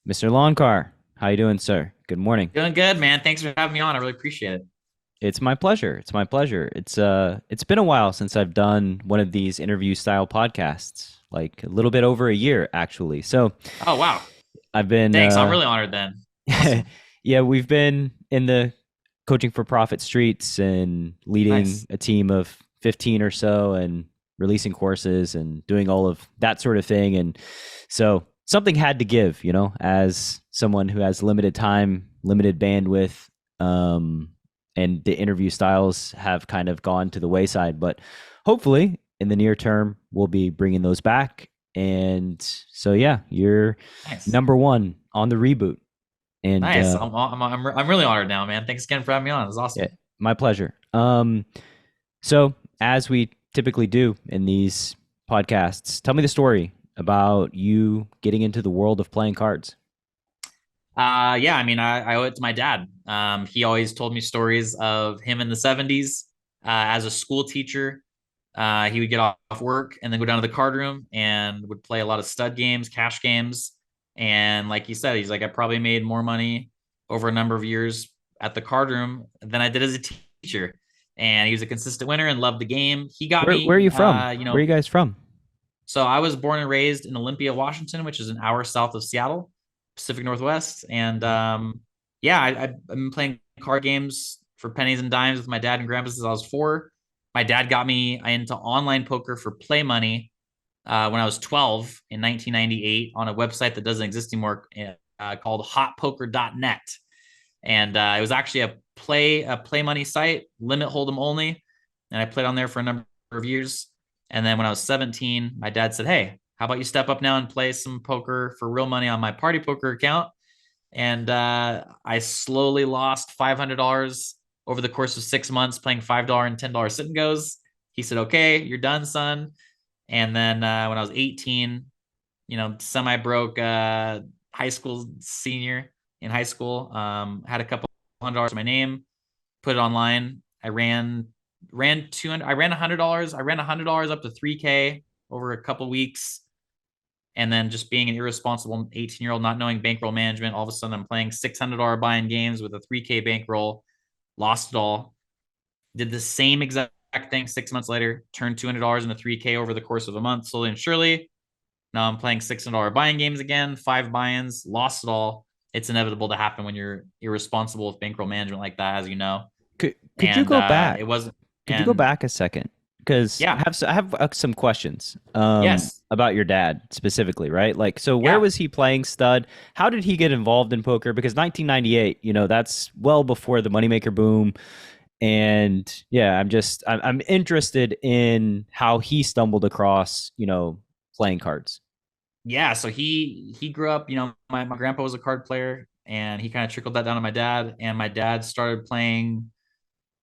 Mr. Loncar, how you doing, sir? Good morning. Doing good, man. Thanks for having me on. I really appreciate it. It's my pleasure. It's my pleasure. It's been a while since I've done one of these interview style podcasts, like a little bit over a year actually. So, Oh, wow. I've been Thanks. I'm really honored then. Awesome. yeah, we've been in the coaching for profit streets and leading Nice. a team of 15 or so and releasing courses and doing all of that sort of thing. And so something had to give, as someone who has limited time, limited bandwidth, um, and the interview styles have kind of gone to the wayside. But hopefully in the near term, we'll be bringing those back. And so, yeah, you're Nice. number one on the reboot. And Nice. I'm really honored now, man. Thanks again for having me on. It's yeah, awesome. my pleasure. So as we typically do in these podcasts, tell me the story about you getting into the world of playing cards. Yeah, I mean, I owe it to my dad. He always told me stories of him in the 70s as a school teacher. He would get off work and then go down to the card room and would play a lot of stud games, cash games. And like you said, he's like, I probably made more money over a number of years at the card room than I did as a teacher. And he was a consistent winner and loved the game. He got Where are me, you from? Where are you guys from? so I was born and raised in Olympia, Washington, which is an hour south of Seattle, Pacific Northwest. And yeah, I've been playing card games for pennies and dimes with my dad and grandpa since I was 4. My dad got me into online poker for play money when I was 12 in 1998 on a website that doesn't exist anymore called hotpoker.net. And it was actually a play money site, limit hold'em only. And I played on there for a number of years. And then when I was 17, my dad said, "Hey, how about you step up now and play some poker for real money on my party poker account?" And I slowly lost $500 over the course of 6 months playing $5 and $10 sit and goes. He said, "Okay, you're done, son." And then when I was 18, semi broke high school senior in high school, had a couple $100 to my name, put it online. I ran 200. I ran $100. I ran $100 up to 3K over a couple weeks. And then just being an irresponsible 18-year-old, not knowing bankroll management, all of a sudden I'm playing $600 buy-in games with a 3K bankroll, lost it all. Did the same exact thing 6 months later, turned $200 into 3K over the course of a month, slowly and surely. Now I'm playing $600 buy-in games again, 5 buy-ins, lost it all. It's inevitable to happen when you're irresponsible with bankroll management like that, as you know. Could you And go back? it wasn't. Could you go And back a second? Because yeah, I have some questions yes, about your dad specifically, right? Like, so where yeah, was he playing stud? How did he get involved in poker? Because 1998, that's well before the Moneymaker boom. And yeah, I'm interested in how he stumbled across, playing cards. yeah. So he grew up. My grandpa was a card player, and he kind of trickled that down to my dad. And my dad started playing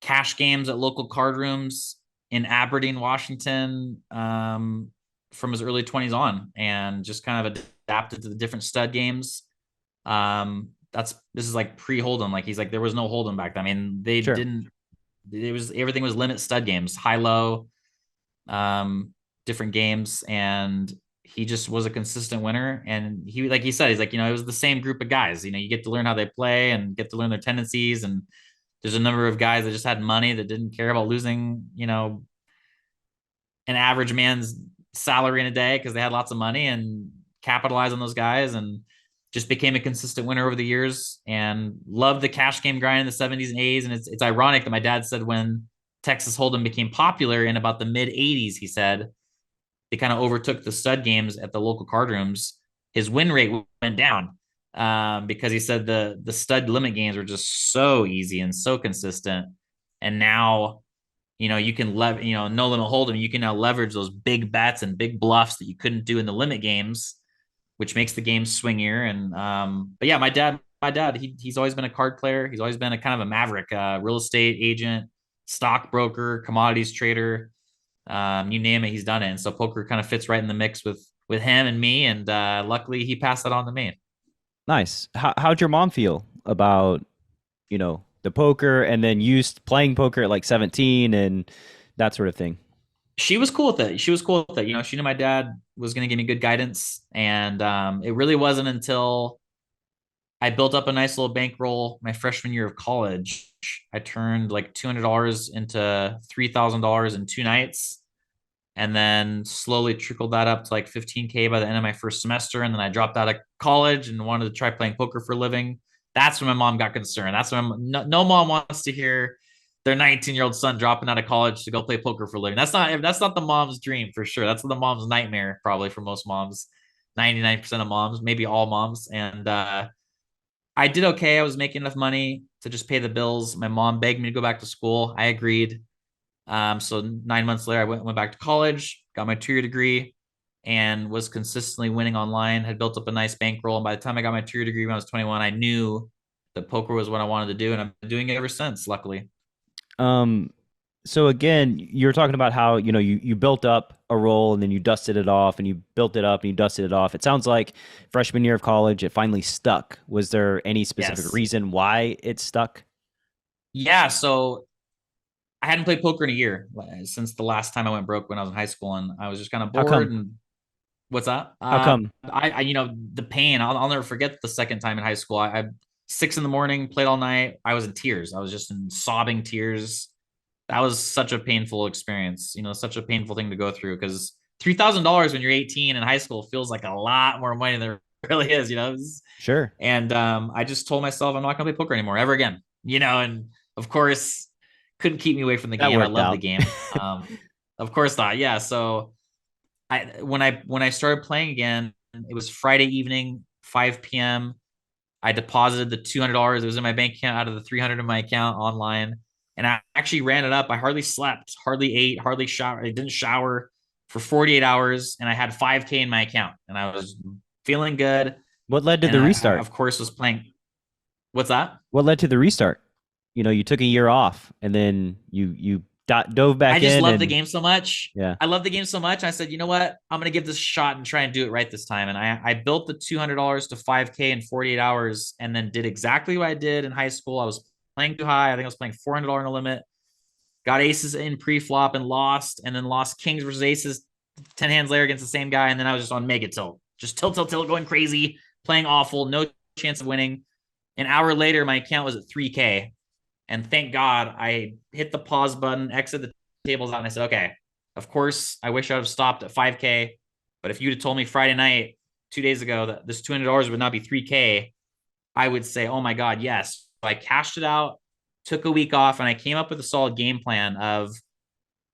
cash games at local card rooms in Aberdeen, Washington, from his early 20s on, and just kind of adapted to the different stud games. This is like pre Hold'em. Like he's like there was no Hold'em back then. I mean, they Sure. didn't. It was everything was limit stud games, high low, um, different games, and he just was a consistent winner. And he, like he said, he's like, it was the same group of guys. You get to learn how they play and get to learn their tendencies. And there's a number of guys that just had money that didn't care about losing, an average man's salary in a day because they had lots of money and capitalized on those guys and just became a consistent winner over the years and loved the cash game grind in the 70s and 80s. And it's ironic that my dad said when Texas Hold'em became popular in about the mid 80s, he said they kind of overtook the stud games at the local card rooms. His win rate went down because he said the stud limit games were just so easy and so consistent. And now you can no limit hold'em. You can now leverage those big bets and big bluffs that you couldn't do in the limit games, which makes the game swingier. And but yeah, my dad, he's always been a card player. He's always been a kind of a maverick, real estate agent, stockbroker, commodities trader. You name it, he's done it. And so poker kind of fits right in the mix with him and me. And luckily, he passed that on to me. Nice. How'd your mom feel about, the poker and then used playing poker at like 17 and that sort of thing? She was cool with it. She was cool with it. She knew my dad was going to give me good guidance. And it really wasn't until I built up a nice little bankroll my freshman year of college. I turned like $200 into $3,000 in 2 nights, and then slowly trickled that up to like 15K by the end of my first semester. And then I dropped out of college and wanted to try playing poker for a living. That's when my mom got concerned. That's when no mom wants to hear their 19-year-old son dropping out of college to go play poker for a living. That's not the mom's dream for sure. That's the mom's nightmare probably for most moms, 99% of moms, maybe all moms. And I did okay. I was making enough money to just pay the bills. My mom begged me to go back to school. I agreed. So 9 months later, I went back to college, got my 2-year degree, and was consistently winning online. Had built up a nice bankroll, and by the time I got my 2-year degree when I was 21, I knew that poker was what I wanted to do, and I've been doing it ever since. Luckily, Um, so again, you're talking about how, you built up a role and then you dusted it off and you built it up and you dusted it off. It sounds like freshman year of college, it finally stuck. Was there any specific yes, reason why it stuck? yeah. So I hadn't played poker in a year since the last time I went broke when I was in high school, and I was just kind of How bored. come? And what's that? How come? The pain. I'll never forget the second time in high school. I 6 in the morning, played all night. I was in tears. I was just in sobbing tears. That was such a painful experience. Such a painful thing to go through because $3,000 when you're 18 in high school feels like a lot more money than it really is. Sure. And I just told myself I'm not gonna play poker anymore ever again. And of course couldn't keep me away from the That game. I worked love the out. game. Of course not. Yeah. So when I started playing again, it was Friday evening, 5 p.m. I deposited the $200 that was in my bank account out of the 300 in my account online, and I actually ran it up. I hardly slept, hardly ate, hardly shower. I didn't shower for 48 hours, and I had 5K in my account, and I was feeling good. What led to And the I restart? of course was playing. What's that? What led to the restart? You took a year off and then you dove I back just in love the and game so much. yeah. I love the game so much. I said, you know what? I'm gonna give this a shot and try and do it right this time. And I built the $200 to 5K in 48 hours, and then did exactly what I did in high school. I was playing too high. I think I was playing $400 in a limit. Got aces in pre-flop and lost, and then lost kings versus aces 10 hands later against the same guy. And then I was just on mega tilt, just tilt, tilt, tilt, going crazy, playing awful, no chance of winning. An hour later, my account was at 3K. And thank God I hit the pause button, exit the tables out, and I said, okay, of course, I wish I would have stopped at 5K. But if you'd have told me Friday night, 2 days ago, that this $200 would not be 3K, I would say, oh my God, yes. So I cashed it out, took a week off, and I came up with a solid game plan of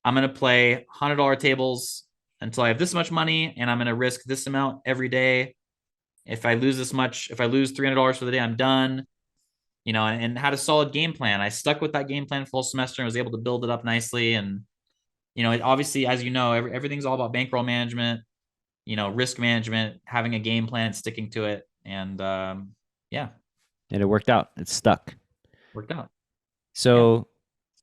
I'm going to play $100 tables until I have this much money, and I'm going to risk this amount every day. If I lose this much, if I lose $300 for the day, I'm done. And had a solid game plan. I stuck with that game plan full semester and was able to build it up nicely. And, it obviously, as you know, everything's all about bankroll management, risk management, having a game plan, sticking to it. And yeah, And it worked out. It stuck. worked out. Yeah. So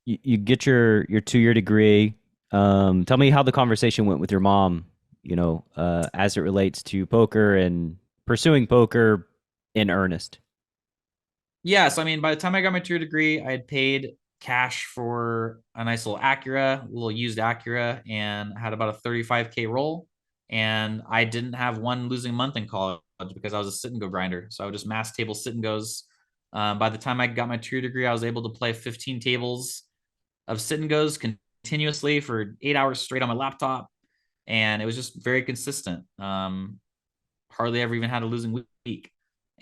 you get your 2-year degree. Tell me how the conversation went with your mom, as it relates to poker and pursuing poker in earnest. Yeah. So, I mean, by the time I got my 2-year degree, I had paid cash for a nice little Acura, a little used Acura, and had about a 35K roll. And I didn't have one losing month in college because I was a sit and go grinder. So I would just mass table sit and goes. By the time I got my 2-year degree, I was able to play 15 tables of sit and goes continuously for 8 hours straight on my laptop. And it was just very consistent. Hardly ever even had a losing week.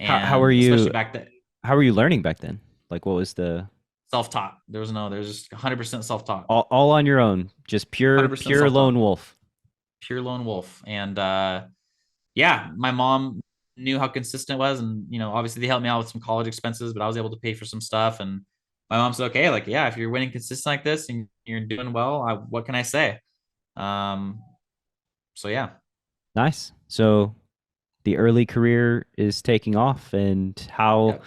How were And especially you back then, how were you learning back then? Like what was the self-taught. There's just 100% self-taught, all on your own, just pure 100% pure self-taught, lone wolf. pure lone wolf. And yeah, my mom knew how consistent it was. And, obviously they helped me out with some college expenses, but I was able to pay for some stuff. And my mom said, okay, like, yeah, if you're winning consistent like this and you're doing well, what can I say? Um, so yeah. Nice. So the early career is taking off, and how Yep.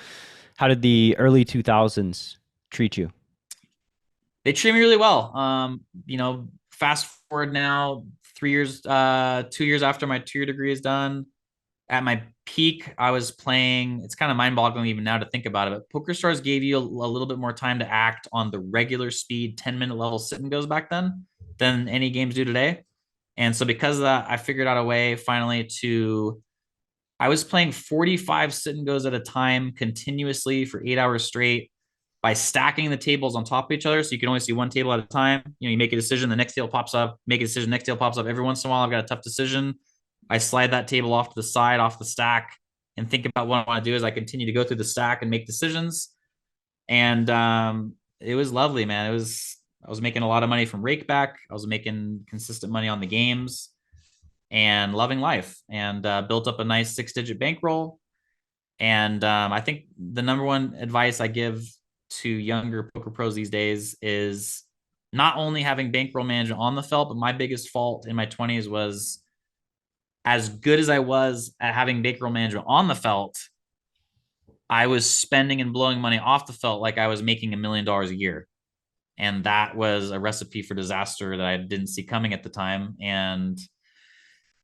how did the early 2000s treat you? They treat me really well. Fast forward now, 3 years, 2 years after my 2-year degree is done. At my peak, I was playing. It's kind of mind-boggling even now to think about it. But Poker Stars gave you a little bit more time to act on the regular speed 10-minute level sit and goes back then than any games do today. And so because of that, I figured out a way finally to I was playing 45 sit and goes at a time continuously for 8 hours straight by stacking the tables on top of each other. So you can only see one table at a time. You make a decision, the next table pops up, make a decision, next table pops up. Every once in a while, I've got a tough decision. I slide that table off to the side, off the stack, and think about what I want to do as I continue to go through the stack and make decisions. And it was lovely, man. I was making a lot of money from rakeback. I was making consistent money on the games and loving life, and built up a nice 6-digit bankroll. And I think the number one advice I give to younger poker pros these days is not only having bankroll management on the felt, but my biggest fault in my 20s was, as good as I was at having bankroll management on the felt, I was spending and blowing money off the felt like I was making $1 million a year. And that was a recipe for disaster that I didn't see coming at the time. And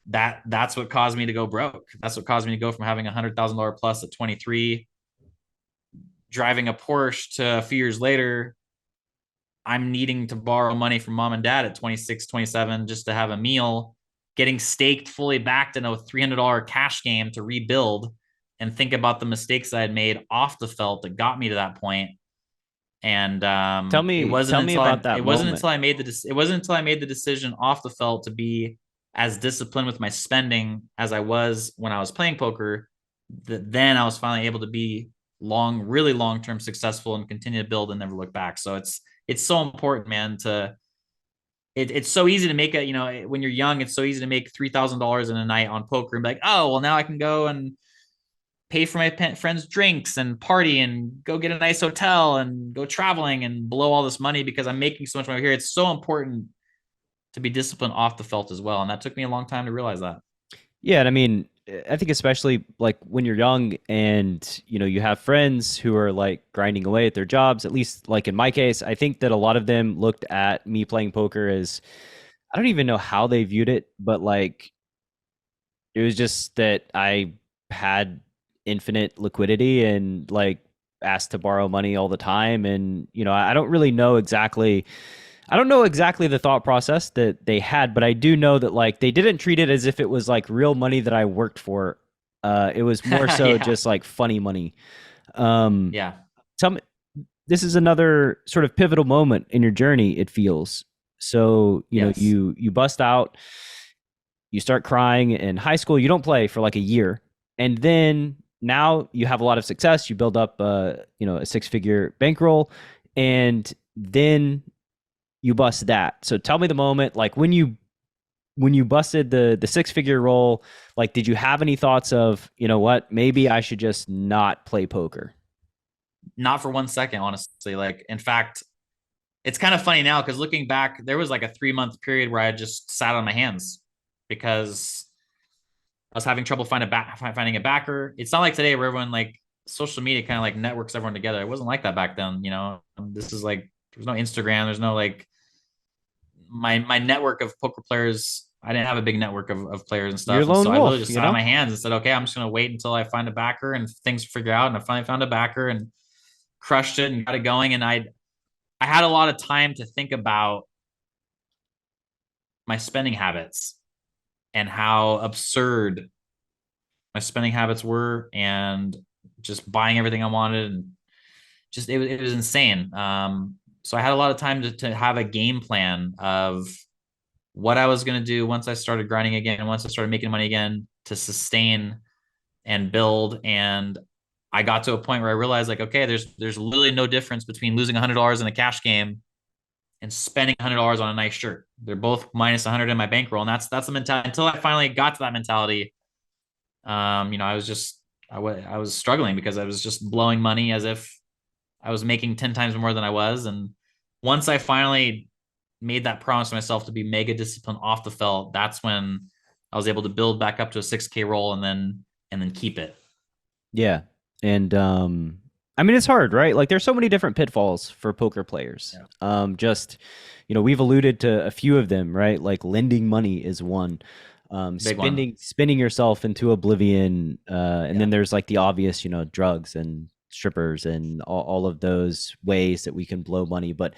that's what caused me to go broke. That's what caused me to go from having $100,000 plus at 23, driving a Porsche, to a few years later, I'm needing to borrow money from mom and dad at 26, 27 just to have a meal, getting staked fully backed in a $300 cash game to rebuild, and think about the mistakes I had made off the felt that got me to that point. And Tell me about that moment. it wasn't until I made the decision off the felt to be as disciplined with my spending as I was when I was playing poker, that then I was finally able to be really long term successful and continue to build and never look back. So it's so important, man. It's so easy to make when you're young, it's so easy to make $3,000 in a night on poker and be like, oh well, now I can go and pay for my friends' drinks and party and go get a nice hotel and go traveling and blow all this money because I'm making so much money here. It's so important to be disciplined off the felt as well. And that took me a long time to realize that. Yeah, and I mean, I think especially like when you're young and you have friends who are like grinding away at their jobs, at least like in my case, I think that a lot of them looked at me playing poker as, I don't even know how they viewed it, but like it was just that I had infinite liquidity and like asked to borrow money all the time. And, I don't really know exactly, I don't know exactly the thought process that they had, but I do know that like they didn't treat it as if it was like real money that I worked for. It was more so Yeah. just like funny money. Um, Yeah. tell me, this is another sort of pivotal moment in your journey, it feels. So, Yes. you bust out, you start crying in high school, you don't play for like a year. And then now you have a lot of success, you build up a 6-figure bankroll, and then you bust that. So tell me the moment, like when you busted the 6-figure roll, like did you have any thoughts of, what, maybe I should just not play poker? Not for 1 second, honestly. Like, in fact, it's kind of funny now because looking back, there was like a 3-month period where I just sat on my hands because I was having trouble finding a backer. It's not like today where everyone, like, social media kind of like networks everyone together. It wasn't like that back then. This is like, there's no Instagram. There's no like my network of poker players. I didn't have a big network of players and You're a stuff. And so lone I literally wolf, just sat on my hands and said, okay, I'm just going to wait until I find a backer and things figure out. And I finally found a backer and crushed it and got it going. And I had a lot of time to think about my spending habits and how absurd my spending habits were, and just buying everything I wanted, and just it was insane. So I had a lot of time to have a game plan of what I was going to do once I started grinding again, and once I started making money again, to sustain and build. And I got to a point where I realized, like, okay, there's literally no difference between losing $100 in a cash game and spending $100 on a nice shirt. They're both minus 100 in my bankroll, and that's the mentality. Until I finally got to that mentality, I was just I was struggling because I was just blowing money as if I was making 10 times more than I was. And once I finally made that promise to myself to be mega disciplined off the felt, that's when I was able to build back up to a 6K roll and then keep it. Yeah. And I mean it's hard, right? Like there's so many different pitfalls for poker players. Yeah. Just we've alluded to a few of them, right? Like lending money is one. Big one. Spinning yourself into oblivion, and Yeah. then there's like the obvious, drugs and strippers and all of those ways that we can blow money. But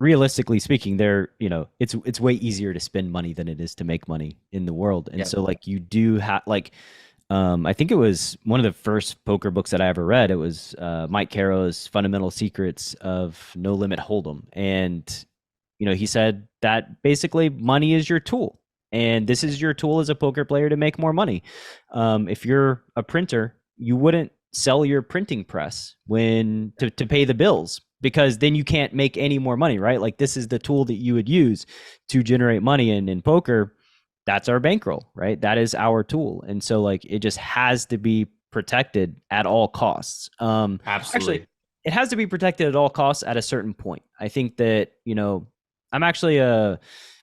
realistically speaking, it's way easier to spend money than it is to make money in the world. And Yeah. so like you do have like I think it was one of the first poker books that I ever read. It was Mike Caro's Fundamental Secrets of No Limit Hold'em. And, he said that basically money is your tool. And this is your tool as a poker player to make more money. If you're a printer, you wouldn't sell your printing press to pay the bills, because then you can't make any more money, right? Like, this is the tool that you would use to generate money. And in poker, that's our bankroll, right? That is our tool. And so, like, it just has to be protected at all costs. Actually, Absolutely. it has to be protected at all costs at a certain point. I think that, I'm actually a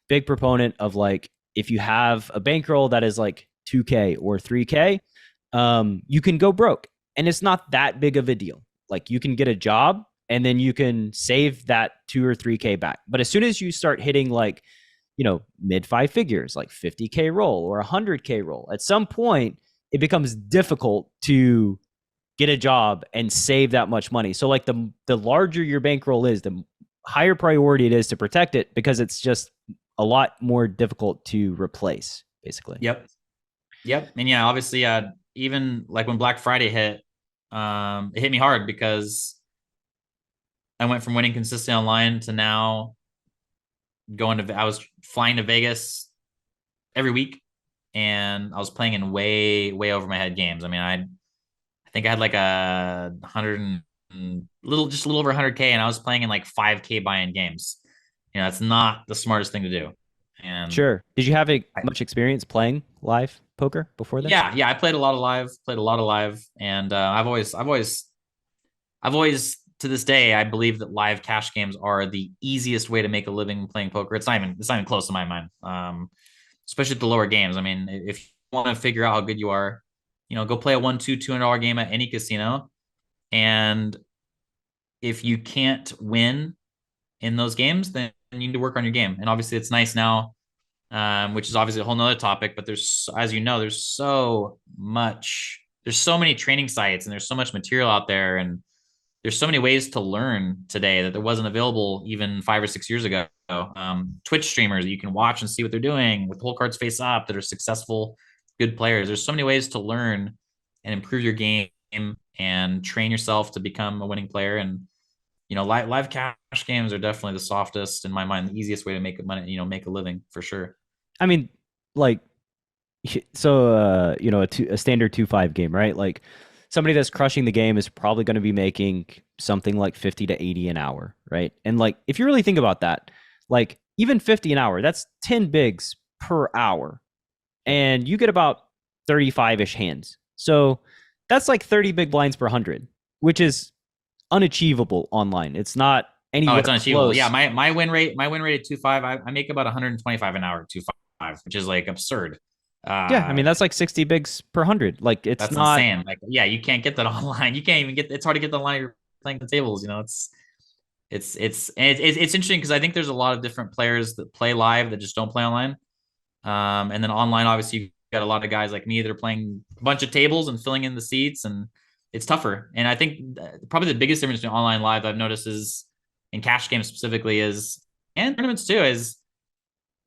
big proponent of, like, if you have a bankroll that is like 2K or 3K, you can go broke, and it's not that big of a deal. Like, you can get a job and then you can save that 2 or 3K back. But as soon as you start hitting, like, mid 5 figures, like 50K roll or 100K roll, at some point it becomes difficult to get a job and save that much money. So, like, the larger your bankroll is, the higher priority it is to protect it, because it's just a lot more difficult to replace, basically. Yep. Yep. And yeah, obviously, even like when Black Friday hit, it hit me hard because I went from winning consistently online to now I was flying to Vegas every week, and I was playing in way, way over my head games. I mean, I think I had like a just a little over 100K, and I was playing in like 5K buy-in games. It's not the smartest thing to do. And Sure. Did you have much experience playing live poker before this? yeah, I played a lot of live, and I've always, to this day, I believe that live cash games are the easiest way to make a living playing poker. It's not even close to my mind. Especially at the lower games. I mean, if you want to figure out how good you are, go play a $200 game at any casino. And if you can't win in those games, then you need to work on your game. And obviously it's nice now, which is obviously a whole nother topic, but as you know, there's so many training sites, and there's so much material out there, and there's so many ways to learn today that wasn't available even 5 or 6 years ago. Twitch streamers that you can watch and see what they're doing with whole cards face up that are successful, good players. There's so many ways to learn and improve your game and train yourself to become a winning player. And live cash games are definitely the softest, in my mind, the easiest way to make money, make a living for sure. I mean, like, so a standard 2-5 game, right? Like, somebody that's crushing the game is probably going to be making something like 50 to 80 an hour, right? And, like, if you really think about that, like, even 50 an hour, that's 10 bigs per hour, and you get about 35-ish hands. So that's like 30 big blinds per 100, which is unachievable online. It's not anywhere it's unachievable. close. Yeah, my win rate at 2.5, I make about 125 an hour at 2.5, which is like absurd. Yeah, I mean, that's like 60 bigs per 100. Like, it's that's not insane. Like, yeah, you can't get that online. You can't even it's hard to get the line you're playing the tables. It's interesting because I think there's a lot of different players that play live that just don't play online. And then online, obviously, you've got a lot of guys like me that are playing a bunch of tables and filling in the seats, and it's tougher. And I think probably the biggest difference between online live I've noticed is, in cash games specifically, and tournaments too, is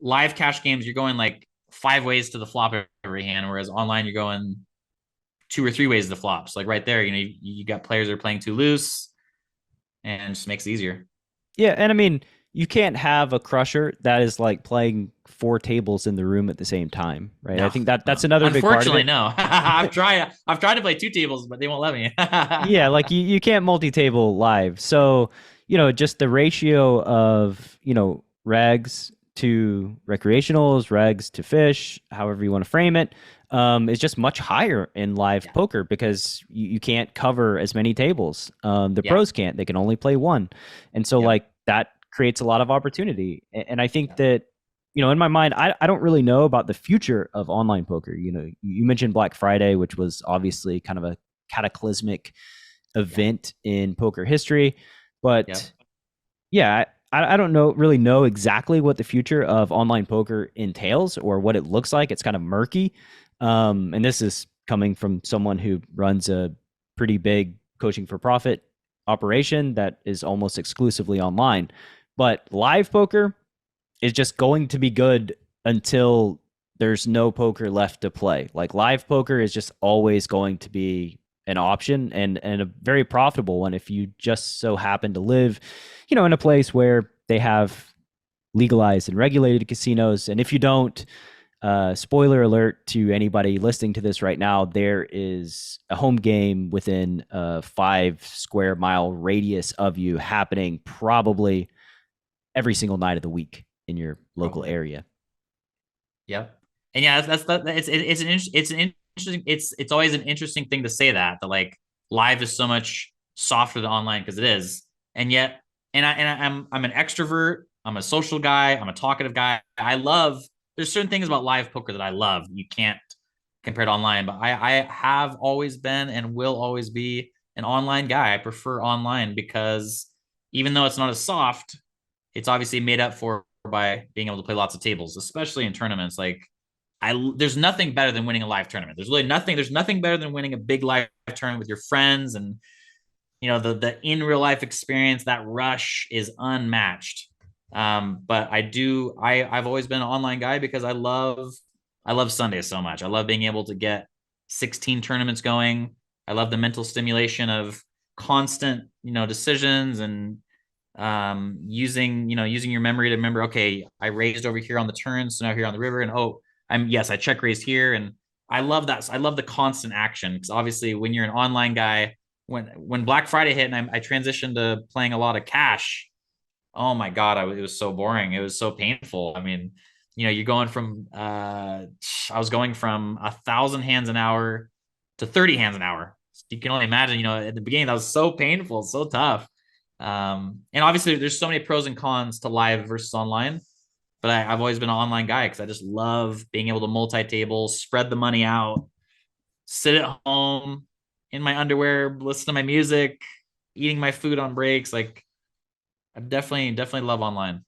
live cash games, you're going like 5 ways to the flop every hand, whereas online you're going 2 or 3 ways to the flops. Like right there, you got players that are playing too loose, and it just makes it easier. Yeah, and I mean, you can't have a crusher that is like playing 4 tables in the room at the same time, right? No, I think that's another big part of unfortunately, it. no. I've tried to play 2 tables, but they won't let me. Yeah, like, you can't multi-table live. So, just the ratio of, regs to recreationals, regs to fish, however you want to frame it, is just much higher in live poker, because you can't cover as many tables. The pros can't. They can only play one. And so, like, that creates a lot of opportunity. And I think that, in my mind, I don't really know about the future of online poker. You mentioned Black Friday, which was obviously kind of a cataclysmic event in poker history. But yeah, I don't really know exactly what the future of online poker entails or what it looks like. It's kind of murky. And this is coming from someone who runs a pretty big coaching for profit operation that is almost exclusively online. But live poker is just going to be good until there's no poker left to play. Like live poker is just always going to be an option, and a very profitable one if you just so happen to live, in a place where they have legalized and regulated casinos. And if you don't, spoiler alert to anybody listening to this right now, there is a home game within a 5 square mile radius of you happening probably every single night of the week in your local Probably. area. Yep. And yeah, it's an interesting it's always an interesting thing to say that like live is so much softer than online because it is. And yet, I'm an extrovert, I'm a social guy, I'm a talkative guy. I love there's certain things about live poker that I love. You can't compare to online, but I have always been and will always be an online guy. I prefer online because even though it's not as soft, it's obviously made up for by being able to play lots of tables, especially in tournaments. Like there's nothing better than winning a live tournament. There's nothing better than winning a big live tournament with your friends, and the in real life experience. That rush is unmatched. But I've always been an online guy because I love Sundays so much. I love being able to get 16 tournaments going. I love the mental stimulation of constant decisions, and using your memory to remember, okay, I raised over here on the turn, so now here on the river, and I check raised here. And I love that. I love the constant action, because obviously when you're an online guy, when Black Friday hit and I transitioned to playing a lot of cash, oh my god, it was so boring, it was so painful. I mean, you're going from I was going from 1,000 hands an hour to 30 hands an hour. So you can only imagine, at the beginning that was so painful, so tough. And obviously there's so many pros and cons to live versus online, but I've always been an online guy because I just love being able to multi-table, spread the money out, sit at home in my underwear, listen to my music, eating my food on breaks. Like I definitely love online.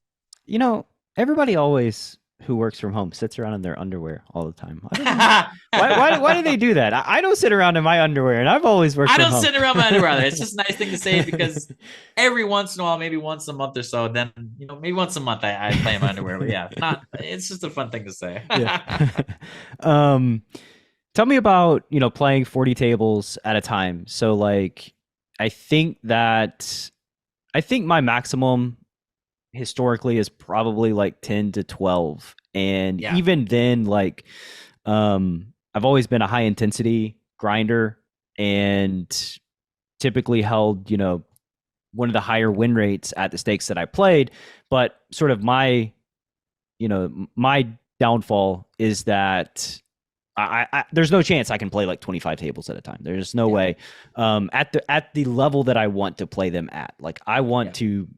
You know, everybody always who works from home sits around in their underwear all the time. I don't know why do they do that? I don't sit around in my underwear, and I've always worked I from don't home. sit around my underwear either. It's just a nice thing to say because every once in a while, maybe once a month or so, then maybe once a month I play in my underwear. But yeah, not. It's just a fun thing to say. Yeah. um, Tell me about, playing 40 tables at a time. So like, I think that I think my maximum historically is probably like 10 to 12. And Yeah. even then, like, I've always been a high intensity grinder and typically held, one of the higher win rates at the stakes that I played. But sort of my downfall is that there's no chance I can play like 25 tables at a time. There's no way. At the level that I want to play them at. Like I want to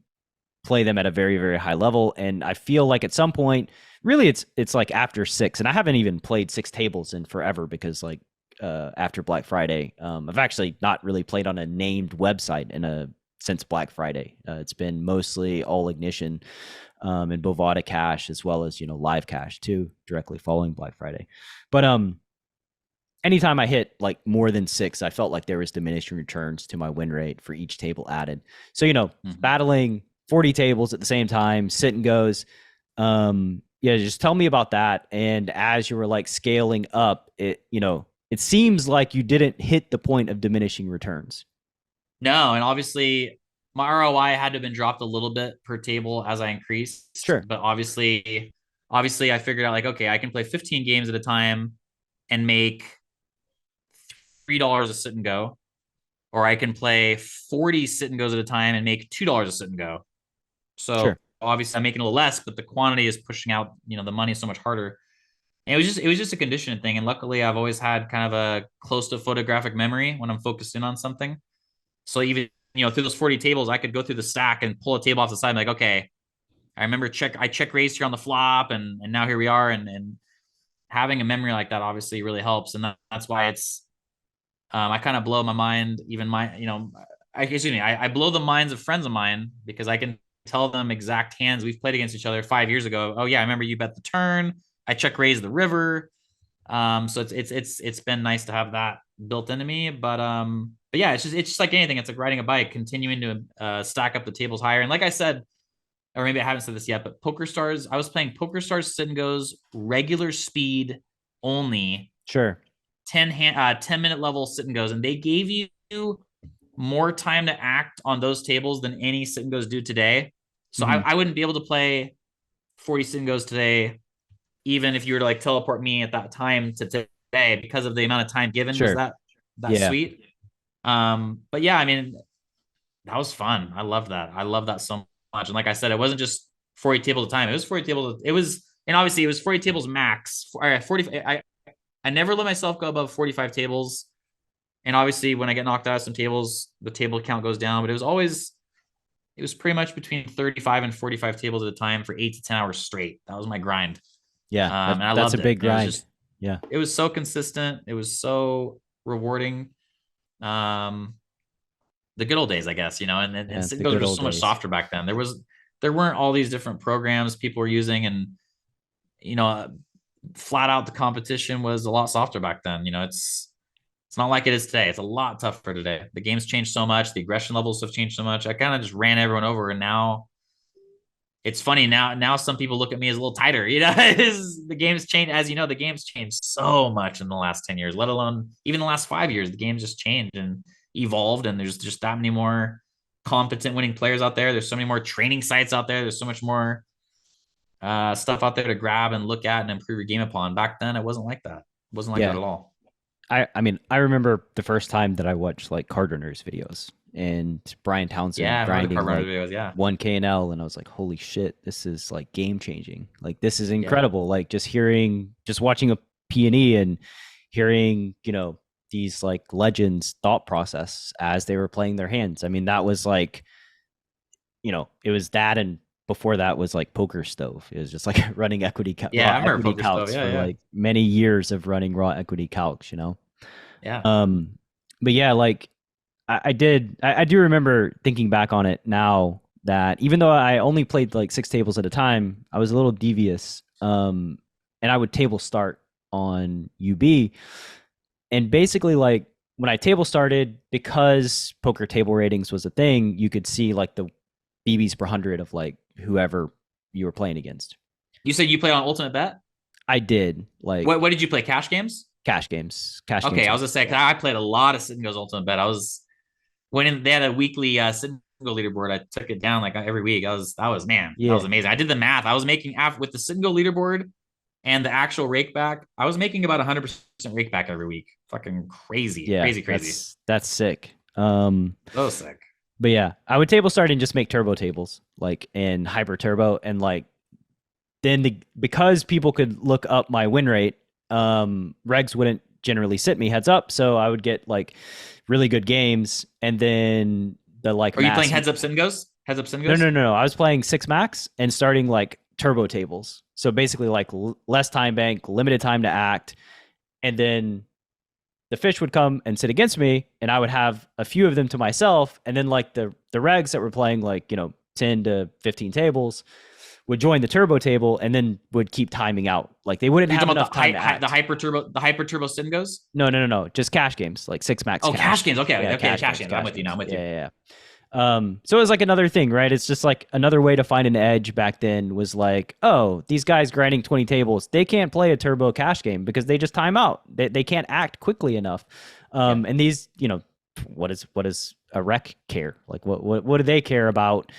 play them at a very, very high level. And I feel like at some point, really it's like after 6, and I haven't even played 6 tables in forever because like after Black Friday, I've actually not really played on a named website since Black Friday. It's been mostly all ignition and Bovada cash, as well as, live cash too, directly following Black Friday. But anytime I hit like more than 6, I felt like there was diminishing returns to my win rate for each table added. So, battling 40 tables at the same time, sit and goes. Yeah, just tell me about that. And as you were like scaling up, it seems like you didn't hit the point of diminishing returns. No, and obviously my ROI had to have been dropped a little bit per table as I increased, Sure. but obviously I figured out like, okay, I can play 15 games at a time and make $3 a sit and go, or I can play 40 sit and goes at a time and make $2 a sit and go. So Sure. obviously I'm making a little less, but the quantity is pushing out, the money is so much harder. And it was just a conditioning thing. And luckily I've always had kind of a close to photographic memory when I'm focused in on something. So even, through those 40 tables, I could go through the stack and pull a table off the side and be like, okay, I remember I check raised here on the flop, and now here we are. And having a memory like that obviously really helps. And that's why I kind of blow my mind, even I blow the minds of friends of mine because I can tell them exact hands we've played against each other 5 years ago. Oh yeah, I remember you bet the turn. I check raise the river. So it's been nice to have that built into me. But yeah, it's just like anything. It's like riding a bike, continuing to stack up the tables higher. And like I said, or maybe I haven't said this yet, but Poker Stars, I was playing Poker Stars Sit and Goes regular speed only, Sure. 10-minute level Sit and Goes, and they gave you more time to act on those tables than any Sit and Goes do today. So Mm-hmm. I wouldn't be able to play 40 Sit and Goes today, even if you were to like teleport me at that time to today, because of the amount of time given was Sure. that Yeah. sweet. But yeah, I mean, that was fun. I love that. I love that so much. And like I said, it wasn't just 40 tables at a time. It was 40 tables. It was, and obviously it was 40 tables max. 40. I never let myself go above 45 tables. And obviously when I get knocked out of some tables, the table count goes down, but it was pretty much between 35 and 45 tables at a time for 8 to 10 hours straight. That was my grind. Yeah. And I That's a loved it. big grind. Yeah. It was so consistent. It was so rewarding. Um, the good old days, I guess, and Yeah. Sit and The Goes were good just old so much days. softer back then. There weren't all these different programs people were using, and you know, flat out the competition was a lot softer back then. It's not like it is today. It's a lot tougher today. The game's changed so much. The aggression levels have changed so much. I kind of just ran everyone over, and now it's funny. Now some people look at me as a little tighter. The game's changed, as you know, the game's changed so much in the last 10 years. Let alone even the last 5 years. The game's just changed and evolved, and there's just that many more competent winning players out there. There's so many more training sites out there. There's so much more stuff out there to grab and look at and improve your game upon. Back then, it wasn't like that. It wasn't like that Yeah. at all. I mean, I remember the first time that I watched like card runners videos and Brian Townsend Yeah, I remember the grinding card runner like videos. Yeah, 1K and L, and I was like, holy shit, this is like game changing. Like this is yeah. incredible. Like just watching a P&E and hearing, these like legends thought process as they were playing their hands. I mean, that was like, it was that, and before that was like poker stove. It was just like running Yeah, raw I remember equity Poker Stove. calcs Yeah, for yeah, like many years of running raw equity calcs. yeah. But yeah, like I do remember thinking back on it now that even though I only played like 6 tables at a time, I was a little devious. And I would table start on UB, and basically like when I table started, because poker table ratings was a thing, you could see like the BBs per hundred of like whoever you were playing against. You said you play on Ultimate Bet. I did like What did you play? Cash games? cash games, cash games Okay, I was only. gonna say, 'cause Yeah. I played a lot of Sit and Goes Ultimate Bet. I was when they had a weekly Sit and Go leaderboard. I took it down like every week. That was Yeah. amazing. I did the math. I was making with the Sit and Go leaderboard and the actual rake back. I was making about 100% rake back every week. Fucking crazy, Yeah. crazy, crazy. That's sick. So sick. But yeah, I would table start and just make turbo tables, like in hyper turbo, and like then because people could look up my win rate, regs wouldn't generally sit me heads up, so I would get like really good games, and then the like Are you playing mass. heads up Sit and Goes? Heads up Sit and No, Goes? no, no, no. I was playing six max and starting like turbo tables, so basically like less time bank, limited time to act, and then the fish would come and sit against me, and I would have a few of them to myself, and then like the regs that were playing like 10 to 15 tables would join the turbo table and then would keep timing out. Like they wouldn't Are you have talking enough about time to act. the hyper turbo Sit and Goes? No, no, no, no. Just cash games, like six max Oh, cash cash. games. Okay, Yeah, okay, cash cash games, games. I'm cash with you now. games. I'm with Yeah, you. yeah, yeah. So it was like another thing, right? It's just like another way to find an edge back then was like, oh, these guys grinding 20 tables, they can't play a turbo cash game because they just time out. They can't act quickly enough. Yeah. And these, what is a rec care? Like what do they care about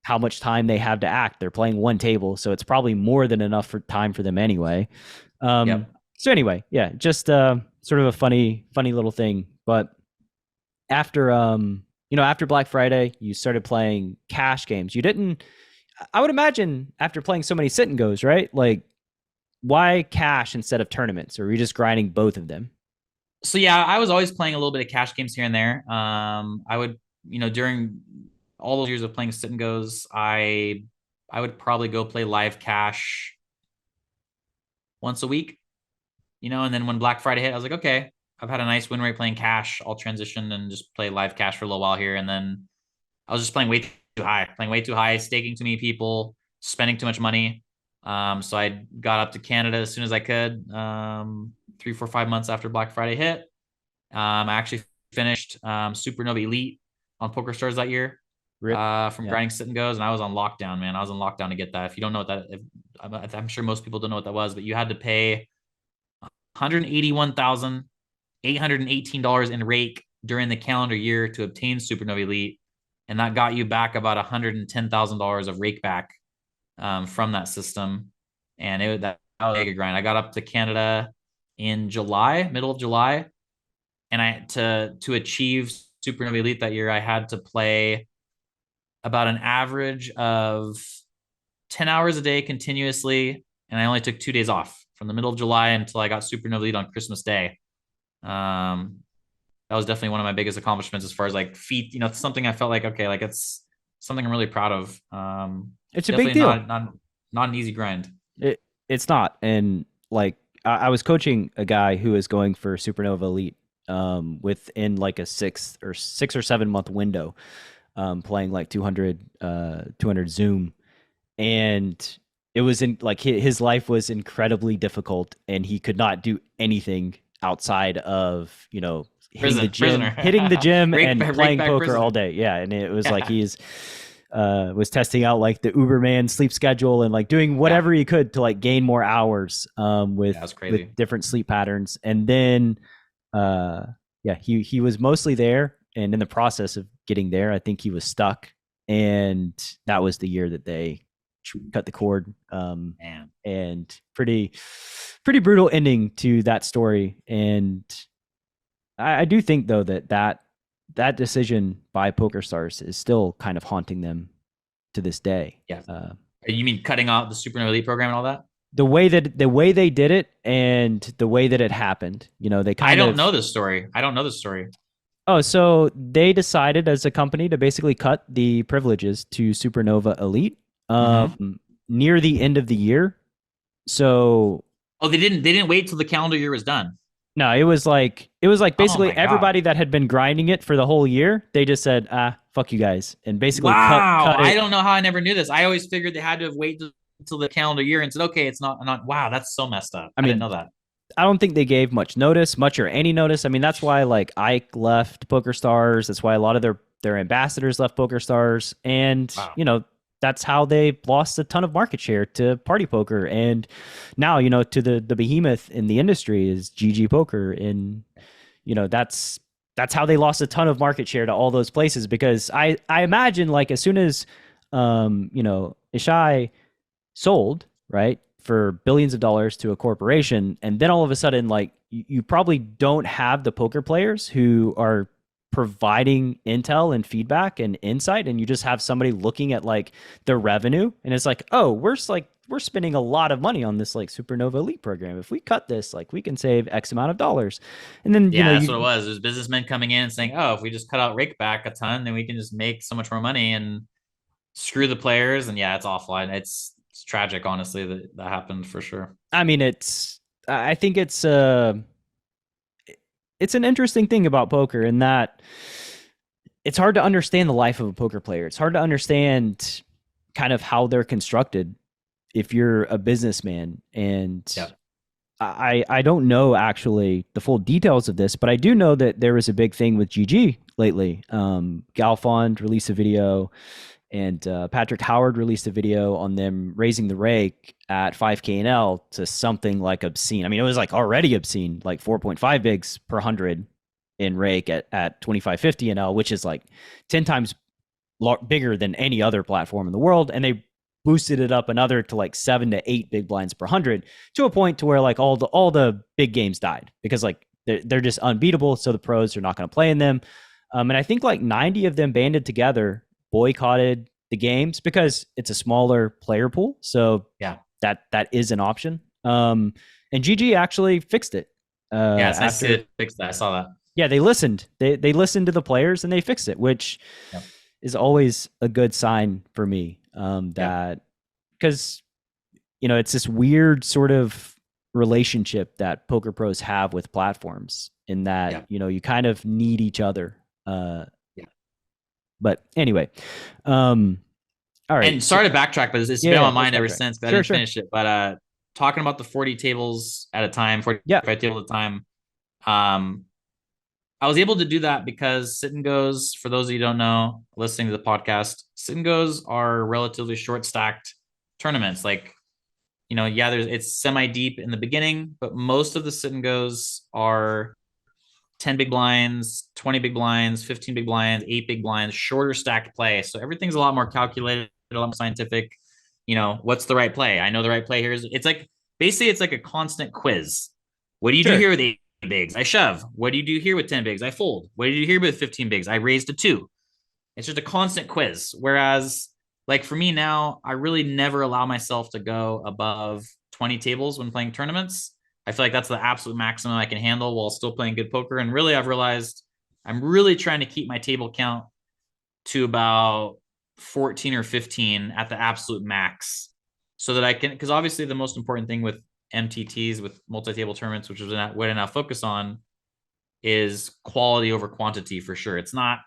how much time they have to act? They're playing one table, so it's probably more than enough for time for them anyway. Yep. So anyway, yeah, just sort of a funny little thing. But after after Black Friday, you started playing cash games. You didn't. I would imagine after playing so many sit and goes, right? Like, why cash instead of tournaments? Or were you just grinding both of them? So yeah, I was always playing a little bit of cash games here and there. I would, during all those years of playing Sit and Goes, I would probably go play live cash once a week, and then when Black Friday hit, I was like, okay, I've had a nice win rate playing cash. I'll transition and just play live cash for a little while here. And then I was just playing way too high, staking too many people, spending too much money. So I got up to Canada as soon as I could. 3, 4, 5 months after Black Friday hit. I actually finished Supernova Elite on Poker Stars that year. Rip. from Yeah. Grinding Sit and Goes, and I was on lockdown, man. I was on lockdown to get that. If you don't know what that, I'm sure most people don't know what that was, but you had to pay $181,818 in rake during the calendar year to obtain Supernova Elite, and that got you back about $110,000 of rake back from that system. And that was a mega grind. I got up to Canada in July, middle of July, and to achieve Supernova Elite that year, I had to play about an average of 10 hours a day continuously, and I only took 2 days off from the middle of July until I got Supernova Elite on Christmas Day. That was definitely one of my biggest accomplishments as far as like feat. It's something I felt like, okay, like it's something I'm really proud of. It's a big Definitely deal. not an easy grind. It's not. And like I was coaching a guy who is going for Supernova Elite within like a 6 or 7 month window, playing like 200 Zoom. And it was in like his life was incredibly difficult, and he could not do anything outside of hitting the gym and playing poker prisoner. all day. Yeah, and it was Yeah. like he's was testing out like the Uberman sleep schedule and like doing whatever he could to like gain more hours with different sleep patterns. And then he was mostly there, and in the process of getting there, I think he was stuck, and that was the year that they cut the cord. And pretty brutal ending to that story. And I do think though that decision by PokerStars is still kind of haunting them to this day. Yeah. You mean cutting out the Supernova Elite program and all that? The way they did it and the way that it happened, I don't know this story. Oh, so they decided as a company to basically cut the privileges to Supernova Elite near the end of the year. So they didn't wait till the calendar year was done. No, it was like basically everybody that had been grinding it for the whole year, they just said, fuck you guys, and basically cut it. I don't know how I never knew this. I always figured they had to have waited until the calendar year and said, okay, it's not. Wow, that's so messed up. I didn't know that. I don't think they gave much or any notice. I mean, that's why like Ike left PokerStars. That's why a lot of their ambassadors left PokerStars, and that's how they lost a ton of market share to Party Poker. And now, to the behemoth in the industry is GG Poker. And, that's how they lost a ton of market share to all those places, because I imagine like as soon as, Ishai sold, right, for billions of dollars to a corporation, and then all of a sudden, like you probably don't have the poker players who are providing intel and feedback and insight, and you just have somebody looking at like the revenue, and it's like, oh, we're spending a lot of money on this like Supernova Elite program. If we cut this, like we can save X amount of dollars. And then that's what it was. There's businessmen coming in and saying, oh, if we just cut out rake back a ton, then we can just make so much more money and screw the players. And it's awful. And it's tragic, honestly, that happened for sure. I mean, I think it's an interesting thing about poker, in that it's hard to understand the life of a poker player. It's hard to understand kind of how they're constructed if you're a businessman. And I don't know actually the full details of this, but I do know that there was a big thing with GG lately. Galfond released a video, and Patrick Howard released a video on them raising the rake at 5K and L to something like obscene. I mean, it was like already obscene, like 4.5 bigs per 100 in rake at 2550 and L, which is like 10 times bigger than any other platform in the world. And they boosted it up another to like 7 to 8 big blinds per 100, to a point to where like all the big games died, because like they're just unbeatable. So the pros are not going to play in them. And I think like 90 of them banded together, boycotted the games, because it's a smaller player pool. So that is an option. And GG actually fixed it. It fixed that. I saw that. Yeah, they listened. They listened to the players and they fixed it, which is always a good sign for me. That because it's this weird sort of relationship that poker pros have with platforms, in that you kind of need each other. But anyway, all right. And sorry to backtrack, but it's been on my mind ever since. I didn't finish it. But talking about the 40 tables at a time, 45 tables at a time. I was able to do that because sit and goes, for those of you who don't know, listening to the podcast, sit and goes are relatively short stacked tournaments. Like, yeah, it's semi deep in the beginning, but most of the sit and goes are 10 big blinds, 20 big blinds, 15 big blinds, 8 big blinds, shorter stacked play. So everything's a lot more calculated, a lot more scientific. What's the right play? I know the right play here is, it's like, basically it's like a constant quiz. What do you do Sure. here with 8 bigs? I shove. What do you do here with 10 bigs? I fold. What do you do here with 15 bigs? I raise to 2. It's just a constant quiz. Whereas, like for me now, I really never allow myself to go above 20 tables when playing tournaments. I feel like that's the absolute maximum I can handle while still playing good poker. And really, I've realized I'm really trying to keep my table count to about 14 or 15 at the absolute max so that I can, because obviously the most important thing with MTTs, with multi-table tournaments, which is what I now focus on, is quality over quantity for sure. It's not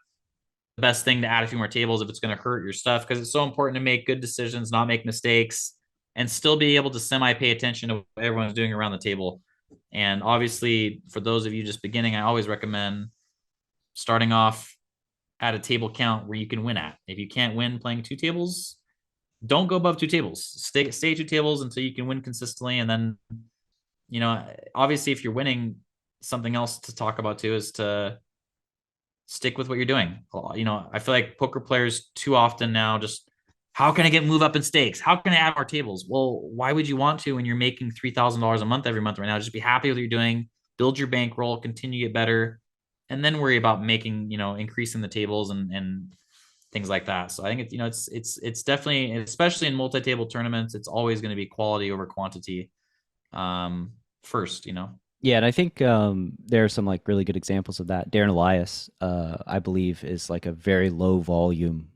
the best thing to add a few more tables if it's going to hurt your stuff, because it's so important to make good decisions, not make mistakes, and still be able to semi pay attention to what everyone's doing around the table. And obviously, for those of you just beginning, I always recommend starting off at a table count where you can win at. If you can't win playing 2 tables, don't go above 2 tables. Stay 2 tables until you can win consistently. And then, obviously, if you're winning, something else to talk about too is to stick with what you're doing. I feel like poker players too often now just, how can I get move up in stakes? How can I add more tables? Well, why would you want to when you're making $3,000 a month every month right now? Just be happy with what you're doing, build your bankroll, continue to get better, and then worry about making, increasing the tables and things like that. So I think it's definitely, especially in multi-table tournaments, it's always going to be quality over quantity first. Yeah, and I think there are some like really good examples of that. Darren Elias, I believe, is like a very low volume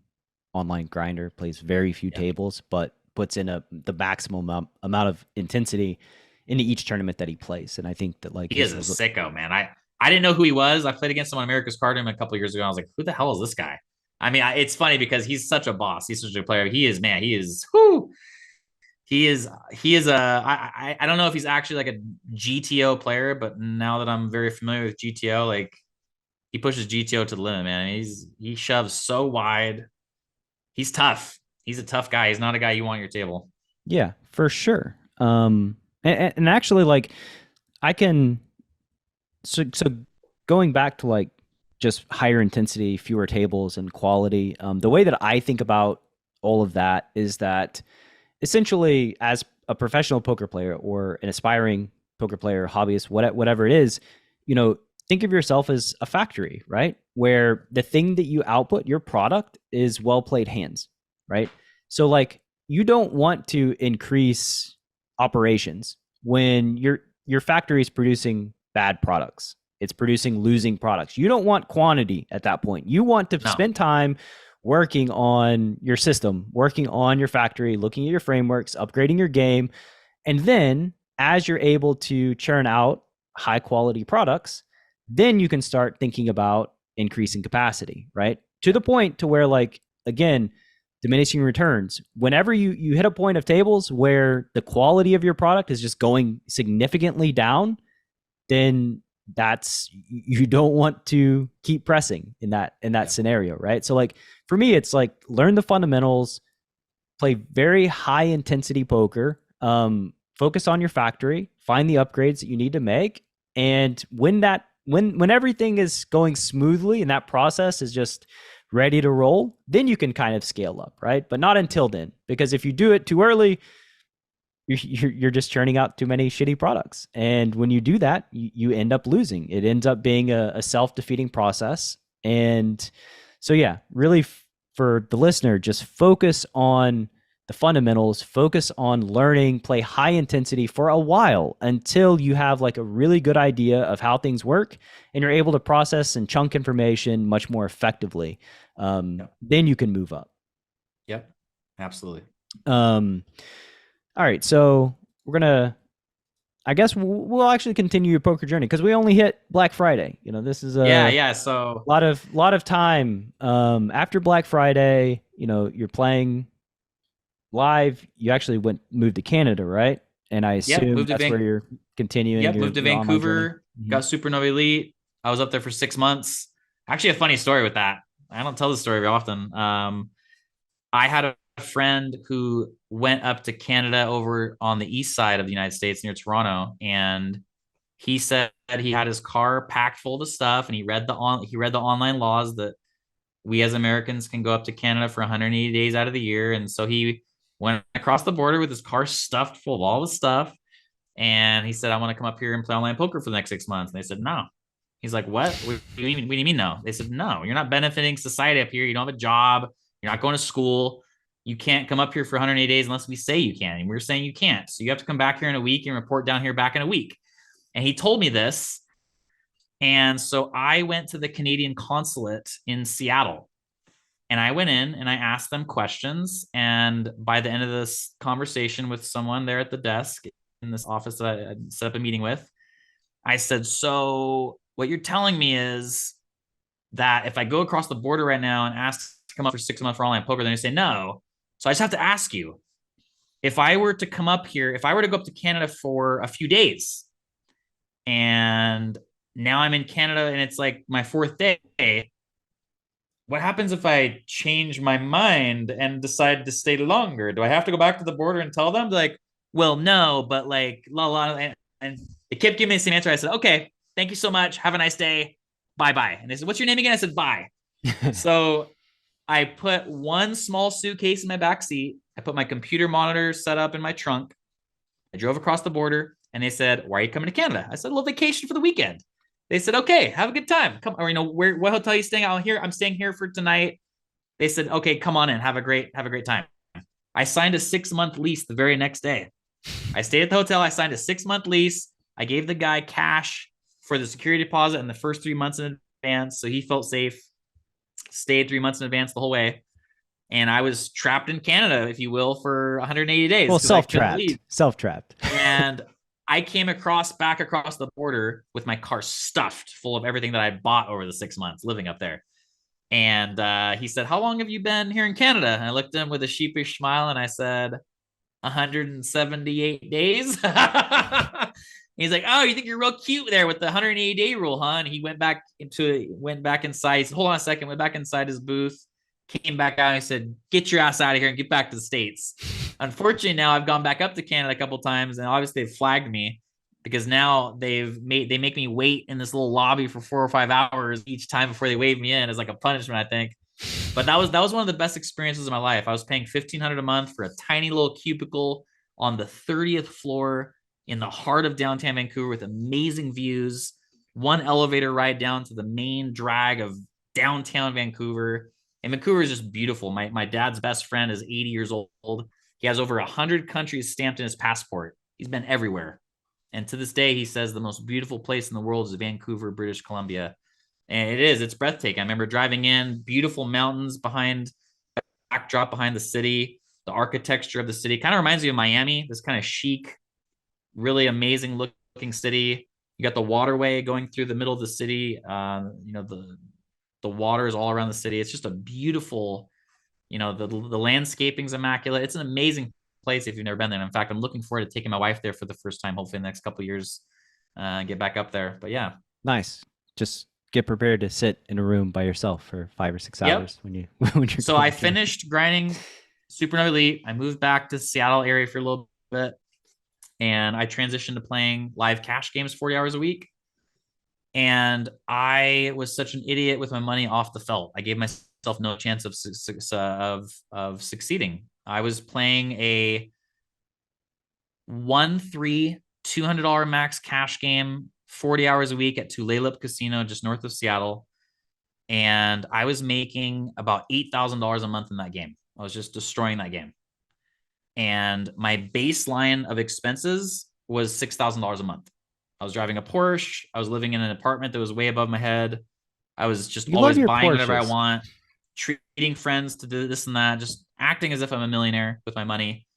online grinder, plays very few Yeah. tables, but puts in the maximum amount of intensity into each tournament that he plays. And I think that like He is a sicko, man. I didn't know who he was. I played against him on America's Cardroom a couple of years ago. I was like, who the hell is this guy? I mean, it's funny because he's such a boss. He's such a player. He is, man. He is. Whoo, he is a. I don't know if he's actually like a GTO player, but now that I'm very familiar with GTO, like he pushes GTO to the limit, man. He shoves so wide. He's tough. He's a tough guy. He's not a guy you want your table. Yeah, for sure. And actually, like I can. So going back to like just higher intensity, fewer tables, and quality. The way that I think about all of that is that essentially, as a professional poker player or an aspiring poker player, hobbyist, whatever it is, think of yourself as a factory, right? Where the thing that you output, your product, is well played hands, right? So like you don't want to increase operations when your factory is producing bad products. It's producing losing products. You don't want quantity at that point. You want to No. spend time working on your system, working on your factory, looking at your frameworks, upgrading your game. And then as you're able to churn out high quality products, then you can start thinking about increasing capacity, right? To the point to where, like, again, diminishing returns. Whenever you hit a point of tables where the quality of your product is just going significantly down, then that's, you don't want to keep pressing in that scenario, right? So like for me, it's like learn the fundamentals, play very high intensity poker, focus on your factory, find the upgrades that you need to make, and when everything is going smoothly and that process is just ready to roll, then you can kind of scale up, right? But not until then, because if you do it too early, you're just churning out too many shitty products. And when you do that, you end up losing. It ends up being a self-defeating process. And so, yeah, really for the listener, just focus on the fundamentals, focus on learning, play high intensity for a while until you have like a really good idea of how things work and you're able to process and chunk information much more effectively. Then you can move up. Yep, absolutely. All right, so I guess we'll actually continue your poker journey because we only hit Black Friday. This is yeah. So lot of time after Black Friday. You're playing live. You actually moved to Canada, right? And I assume that's where you're continuing. Moved to your Vancouver, got Supernova Elite, I was up there for 6 months. Actually, a funny story with that. I don't tell this story very often. I had a friend who went up to Canada over on the east side of the United States near Toronto, and he said he had his car packed full of stuff, and he read the online laws that we as Americans can go up to Canada for 180 days out of the year, and so he went across the border with his car stuffed full of all the stuff, and he said, "I want to come up here and play online poker for the next 6 months." And they said, "No." He's like, "What do you mean no?" They said, "No, you're not benefiting society up here. You don't have a job. You're not going to school. You can't come up here for 180 days unless we say you can." And we are saying you can't. So you have to come back here in a week and report down here back in a week. And he told me this. And so I went to the Canadian consulate in Seattle, and I went in and I asked them questions. And by the end of this conversation with someone there at the desk in this office that I set up a meeting with, I said, "So what you're telling me is that if I go across the border right now and ask to come up for 6 months for online poker, then you say no. So I just have to ask you, if I were to come up here, if I were to go up to Canada for a few days, and now I'm in Canada and it's like my fourth day, what happens if I change my mind and decide to stay longer? Do I have to go back to the border and tell them?" They're like, "Well, no, but like, la la." And they kept giving me the same answer. I said, "Okay, thank you so much. Have a nice day. Bye bye." And they said, "What's your name again?" I said, "Bye." So I put one small suitcase in my back seat. I put my computer monitor set up in my trunk. I drove across the border, and they said, "Why are you coming to Canada?" I said, "A little vacation for the weekend." They said, "Okay, have a good time. Come, or what hotel are you staying out here? I'm staying here for tonight." They said, "Okay, come on in. Have a great time." I signed a 6-month lease the very next day. I stayed at the hotel. I signed a 6-month lease. I gave the guy cash for the security deposit in the first 3 months in advance, so he felt safe. Stayed 3 months in advance the whole way, and I was trapped in Canada, if you will, for 180 days Well, because I couldn't leave. self-trapped. And I came back across the border with my car stuffed full of everything that I bought over the 6 months living up there. And he said, "How long have you been here in Canada?" And I looked at him with a sheepish smile and I said, 178 days. He's like, "Oh, you think you're real cute there with the 180-day rule, huh?" And he went back inside. He said, "Hold on a second." Went back inside his booth, came back out. And he said, "Get your ass out of here and get back to the States." Unfortunately, now I've gone back up to Canada a couple times, and obviously they've flagged me because now they make me wait in this little lobby for 4 or 5 hours each time before they wave me in as like a punishment, I think. But that was one of the best experiences of my life. I was paying $1,500 a month for a tiny little cubicle on the 30th floor in the heart of downtown Vancouver with amazing views, one elevator ride down to the main drag of downtown Vancouver. And Vancouver is just beautiful. My dad's best friend is 80 years old. He has over 100 countries stamped in his passport. He's been everywhere. And to this day, he says the most beautiful place in the world is Vancouver, British Columbia. And it's breathtaking. I remember driving in, beautiful mountains backdrop behind the city. The architecture of the city kind of reminds me of Miami, this kind of chic, really amazing looking city. You got the waterway going through the middle of the city. The water is all around the city. It's just a beautiful, the landscaping's immaculate. It's an amazing place if you've never been there. And in fact, I'm looking forward to taking my wife there for the first time, hopefully in the next couple of years, get back up there. But yeah. Nice. Just get prepared to sit in a room by yourself for 5 or 6 hours when you're. So I finished grinding Super Elite. I moved back to the Seattle area for a little bit, and I transitioned to playing live cash games 40 hours a week. And I was such an idiot with my money off the felt. I gave myself no chance of succeeding. I was playing a 1-3 $200 max cash game 40 hours a week at Tulalip Casino just north of Seattle, and I was making about $8,000 a month in that game. I was just destroying that game, and my baseline of expenses was $6,000 a month. I was driving a Porsche. I was living in an apartment that was way above my head. I was just always buying whatever I want, treating friends to do this and that, just acting as if I'm a millionaire with my money.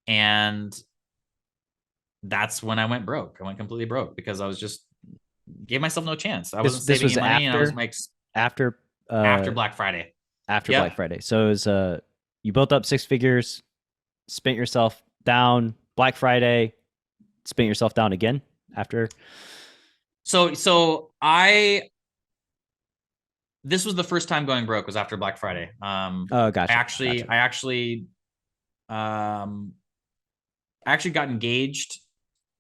And that's when I went broke. I went completely broke because I was just gave myself no chance. I wasn't saving any money, and I was after Black Friday. After Black Friday. So it was you built up 6 figures, spent yourself down. Black Friday, spent yourself down again after. So I this was the first time going broke was after Black Friday. Oh, I gotcha, actually gotcha. I actually I actually got engaged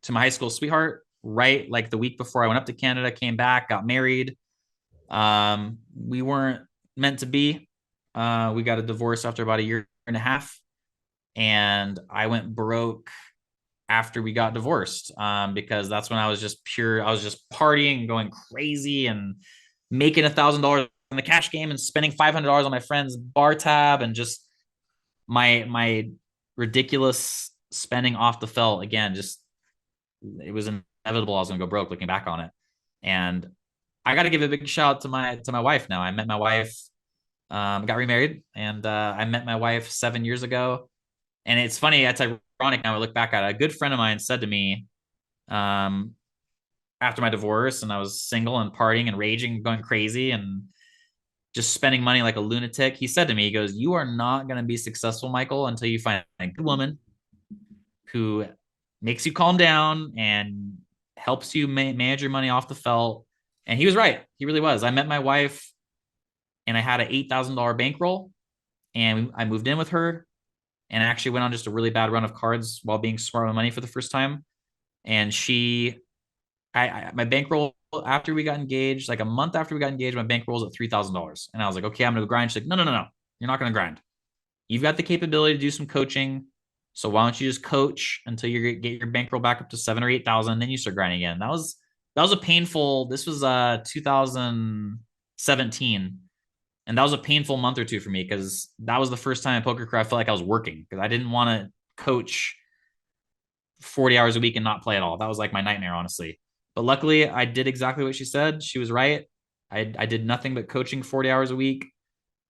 to my high school sweetheart right like the week before I went up to Canada, came back, got married. We weren't meant to be. We got a divorce after about a year and a half, and I went broke after we got divorced because that's when I was just partying and going crazy and making $1,000 in the cash game and spending $500 on my friend's bar tab and just my ridiculous spending off the felt again. Just it was inevitable I was gonna go broke looking back on it. And I got to give a big shout out to my wife now. I met my wife, got remarried, and I met my wife 7 years ago. And it's funny, it's ironic now I look back at it. A good friend of mine said to me, um, after my divorce, and I was single and partying and raging, going crazy, and just spending money like a lunatic. He said to me, he goes, "You are not going to be successful, Michael, until you find a good woman who makes you calm down and helps you manage your money off the felt." And he was right. He really was. I met my wife and I had an $8,000 bankroll, and I moved in with her, and I actually went on just a really bad run of cards while being smart with money for the first time. And my bankroll after we got engaged, like a month after we got engaged, my bankroll was at $3,000, and I was like, okay, I'm gonna grind. She's like, no, no, no, no, you're not gonna grind. You've got the capability to do some coaching, so why don't you just coach until you get your bankroll back up to 7 or 8 thousand, and then you start grinding again. That was a painful. This was 2017, and that was a painful month or two for me because that was the first time in poker career I felt like I was working because I didn't want to coach 40 hours a week and not play at all. That was like my nightmare, honestly. But luckily, I did exactly what she said. She was right. I did nothing but coaching 40 hours a week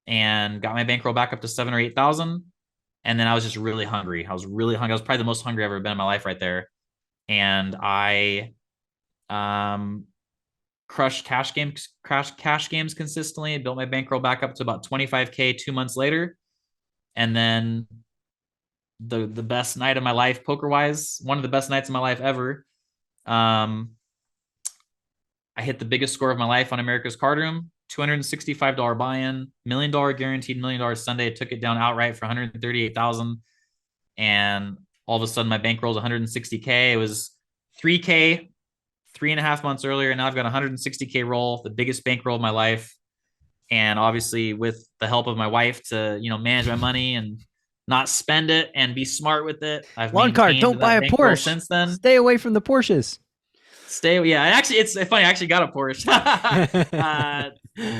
and got my bankroll back up to 7 or 8 thousand. And then I was just really hungry. I was really hungry. I was probably the most hungry I've ever been in my life right there. And I um, crushed cash games consistently, built my bankroll back up to about 25K 2 months later. And then the best night of my life, poker wise, one of the best nights of my life ever. Um, I hit the biggest score of my life on America's Cardroom, $265 buy-in, $1 million guaranteed $1 million Sunday. I took it down outright for 138,000, and all of a sudden my bankroll is 160K. It was 3K 3.5 months earlier, and now I've got 160K roll, the biggest bankroll of my life. And obviously, with the help of my wife to manage my money and not spend it and be smart with it, I've Loncar, maintained don't buy that a bankroll Porsche. since then. Stay away from the Porsches. Yeah. Actually, it's funny. I actually got a Porsche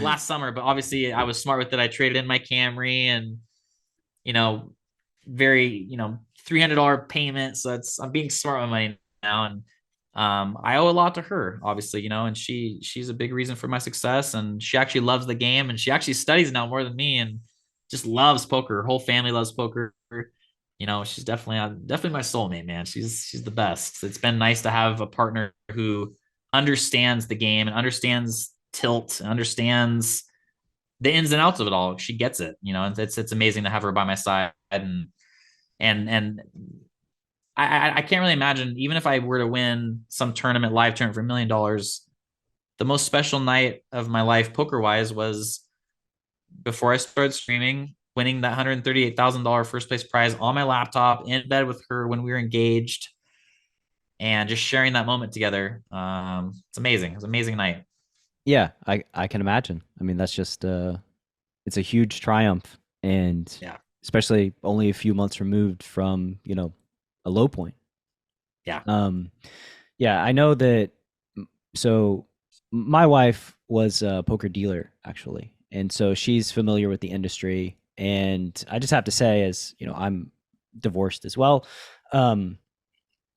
last summer, but obviously I was smart with it. I traded in my Camry, and you know, very $300 payment. So I'm being smart with money now, and I owe a lot to her, obviously, and she's a big reason for my success, and she actually loves the game, and she actually studies now more than me, and just loves poker. Her whole family loves poker. She's definitely my soulmate, man. She's the best. It's been nice to have a partner who understands the game and understands tilt and understands the ins and outs of it all. She gets it, and it's amazing to have her by my side. And I can't really imagine, even if I were to win some tournament, live tournament for $1 million, the most special night of my life poker wise was before I started streaming, winning that $138,000 first place prize on my laptop in bed with her when we were engaged, and just sharing that moment together. It's amazing. It was an amazing night. Yeah, I can imagine. I mean, that's just it's a huge triumph, and Yeah. especially only a few months removed from a low point. Yeah. Um, yeah, I know that. So, my wife was a poker dealer actually, and so she's familiar with the industry. And I just have to say, as I'm divorced as well, um,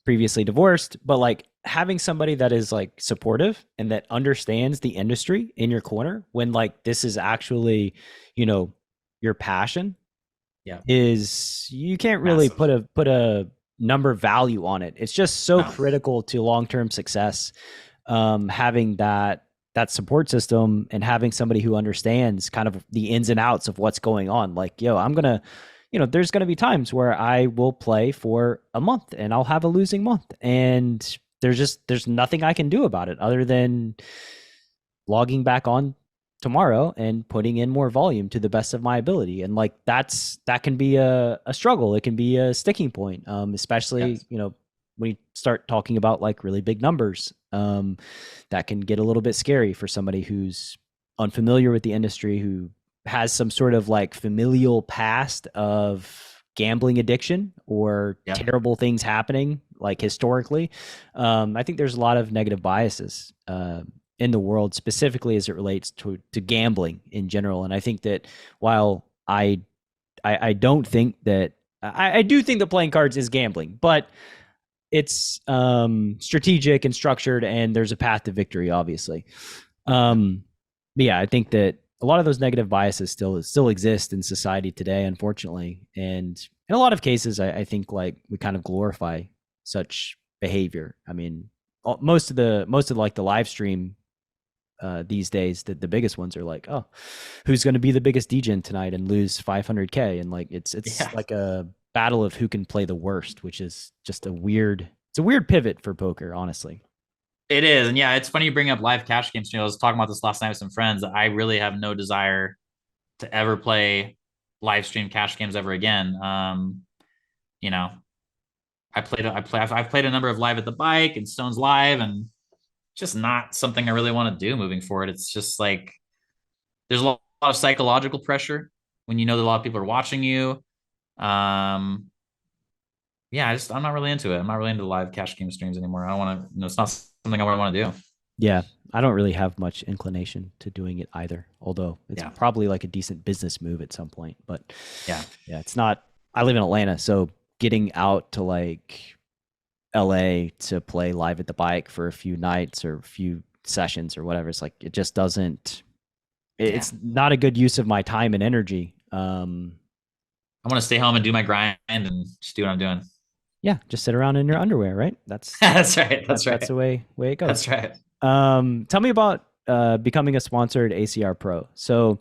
previously divorced, but like having somebody that is like supportive and that understands the industry in your corner when like this is actually, you know, your passion Yeah. is you can't really Massive. put a number value on it. It's just so No. critical to long-term success. Having that support system and having somebody who understands kind of the ins and outs of what's going on. Like, yo, I'm gonna, there's gonna be times where I will play for a month and I'll have a losing month, and there's nothing I can do about it other than logging back on tomorrow and putting in more volume to the best of my ability. And like that can be a struggle. It can be a sticking point, especially Yes. when you start talking about like really big numbers. That can get a little bit scary for somebody who's unfamiliar with the industry, who has some sort of like familial past of gambling addiction or Yep. terrible things happening like historically. I think there's a lot of negative biases in the world, specifically as it relates to gambling in general. And I think that while I don't think that I do think that playing cards is gambling, but it's strategic and structured, and there's a path to victory, obviously. But yeah, I think that a lot of those negative biases still exist in society today, unfortunately. And in a lot of cases, I think like we kind of glorify such behavior. I mean, most of like the live stream these days, the biggest ones are like, oh, who's going to be the biggest DJ tonight and lose 500K, and like it's Yeah. like a battle of who can play the worst, which is just it's a weird pivot for poker, honestly. It is. And yeah, it's funny you bring up live cash games. I was talking about this last night with some friends. I really have no desire to ever play live stream cash games ever again. You know, I've played a number of live at the bike and Stones Live, and just not something I really want to do moving forward. It's just like there's a lot of psychological pressure when you know that a lot of people are watching you. Um, yeah, I'm not really into it. I'm not really into live cash game streams anymore. I don't want to, it's not something I want to do. Yeah, I don't really have much inclination to doing it either, although it's Yeah. probably like a decent business move at some point. But Yeah. yeah, it's not. I live in Atlanta, so getting out to like LA to play live at the bike for a few nights or a few sessions or whatever, it's like it just doesn't. Yeah. It's not a good use of my time and energy. I want to stay home and do my grind and just do what I'm doing. Yeah, just sit around in your underwear, right? That's That's right. That's that's right. the way it goes. That's right. Tell me about becoming a sponsored ACR Pro. So,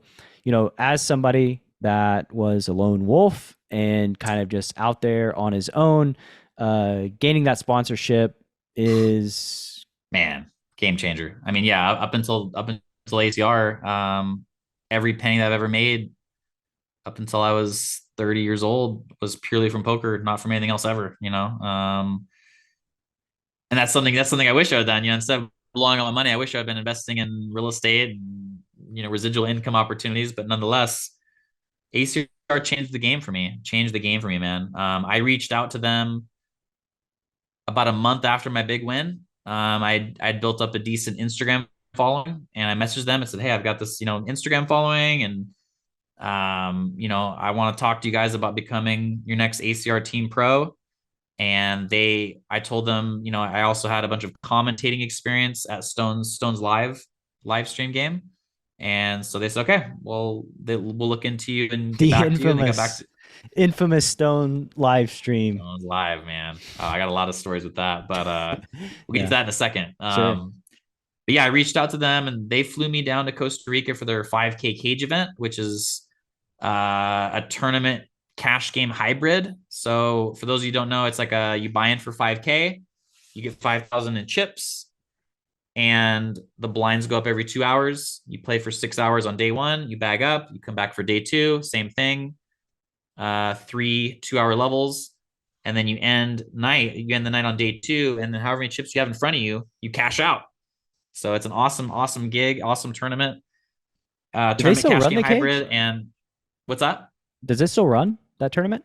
as somebody that was a lone wolf and kind of just out there on his own, gaining that sponsorship is Man, game changer. I mean, yeah, up until ACR, every penny that I've ever made up until I was 30 years old was purely from poker, not from anything else ever. And that's something I wish I had done. Instead of blowing all my money, I wish I'd been investing in real estate and residual income opportunities. But nonetheless, ACR changed the game for me. Changed the game for me, man. I reached out to them about a month after my big win. I'd built up a decent Instagram following, and I messaged them and said, "Hey, I've got this, Instagram following, and I want to talk to you guys about becoming your next ACR Team Pro." And I told them, I also had a bunch of commentating experience at Stone's live stream game. And so they said, okay, well, we'll look into you and get the back to you. And they got back to infamous Stone live stream. Stone's live, man. I got a lot of stories with that, but we'll get Yeah, to that in a second. sure. But yeah, I reached out to them and they flew me down to Costa Rica for their 5K cage event, which is a tournament cash game hybrid. So for those of you who don't know, it's like you buy in for 5K, you get 5,000 in chips, and the blinds go up every 2 hours. You play for 6 hours on day one, you bag up, you come back for day two, same thing. 3 2-hour levels, and then you end the night on day two, and then however many chips you have in front of you, you cash out. So it's an awesome gig, awesome tournament. Do they Tournament still cash run game the cage? hybrid. And what's that? Does it still run that tournament?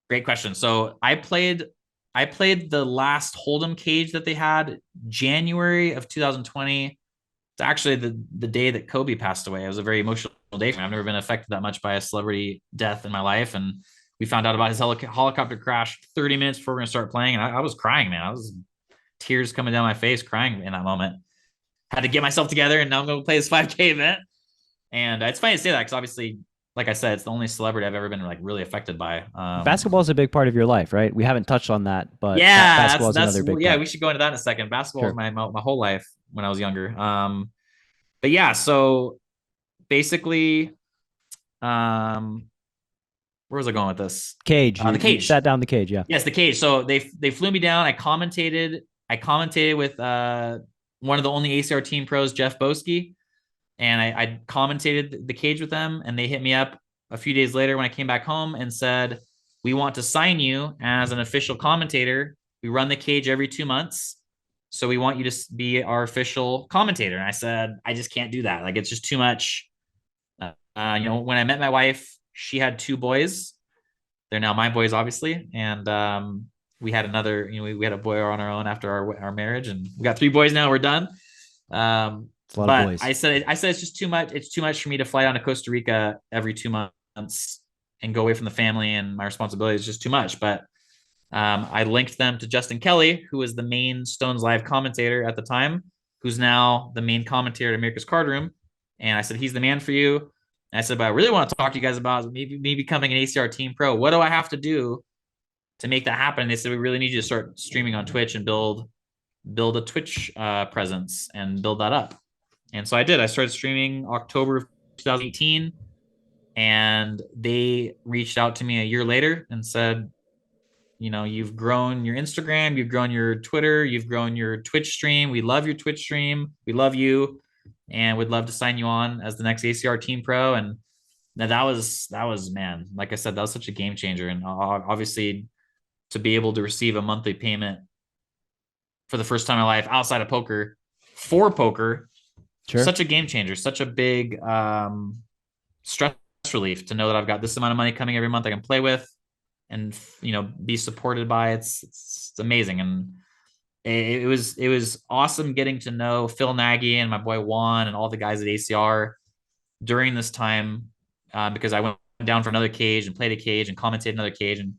Great question. So I played the last Hold'em cage that they had January of 2020. It's actually the day that Kobe passed away. It was a very emotional day for me. I've never been affected that much by a celebrity death in my life, and we found out about his helicopter crash 30 minutes before we're gonna start playing, and I was crying, man. I was tears coming down my face, crying in that moment. Had to get myself together, and now I'm gonna play this 5K event. And it's funny to say that because obviously, like I said, it's the only celebrity I've ever been like really affected by. Basketball is a big part of your life, right? We haven't touched on that, but Yeah, basketball is another big yeah. part. We should go into that in a second. Basketball is Sure. my whole life when I was younger. But yeah, so basically, um, where was I going with this? Cage. The You cage. sat down the cage, yeah. Yes, the cage. So they flew me down. I commentated. I commentated with one of the only ACR Team Pros, Jeff Boski, and I commentated the cage with them, and they hit me up a few days later when I came back home and said, "We want to sign you as an official commentator. We run the cage every 2 months. So we want you to be our official commentator." And I said, "I just can't do that. Like, it's just too much." When I met my wife, she had 2 boys. They're now my boys, obviously. And we had another, we had a boy on our own after our marriage, and we got 3 boys now. We're done. It's a lot of But boys. I said it's just too much. It's too much for me to fly down to Costa Rica every 2 months and go away from the family and my responsibilities. It's just too much. But I linked them to Justin Kelly, who was the main Stones Live commentator at the time, who's now the main commentator at America's Cardroom. And I said, he's the man for you. And I said, but I really want to talk to you guys about maybe becoming an ACR Team Pro. What do I have to do to make that happen? And they said, we really need you to start streaming on Twitch and build a Twitch presence and build that up. And so I did. I started streaming October of 2018, and they reached out to me a year later and said, you've grown your Instagram, you've grown your Twitter, you've grown your Twitch stream. We love your Twitch stream. We love you, and would love to sign you on as the next ACR Team Pro. And that was, man, like I said, that was such a game changer. And obviously, to be able to receive a monthly payment for the first time in my life outside of poker, for poker, sure, such a game changer, such a big stress relief to know that I've got this amount of money coming every month I can play with and be supported by. It's amazing. And it was awesome getting to know Phil Nagy and my boy Juan and all the guys at ACR during this time, because I went down for another cage and played a cage and commentated another cage and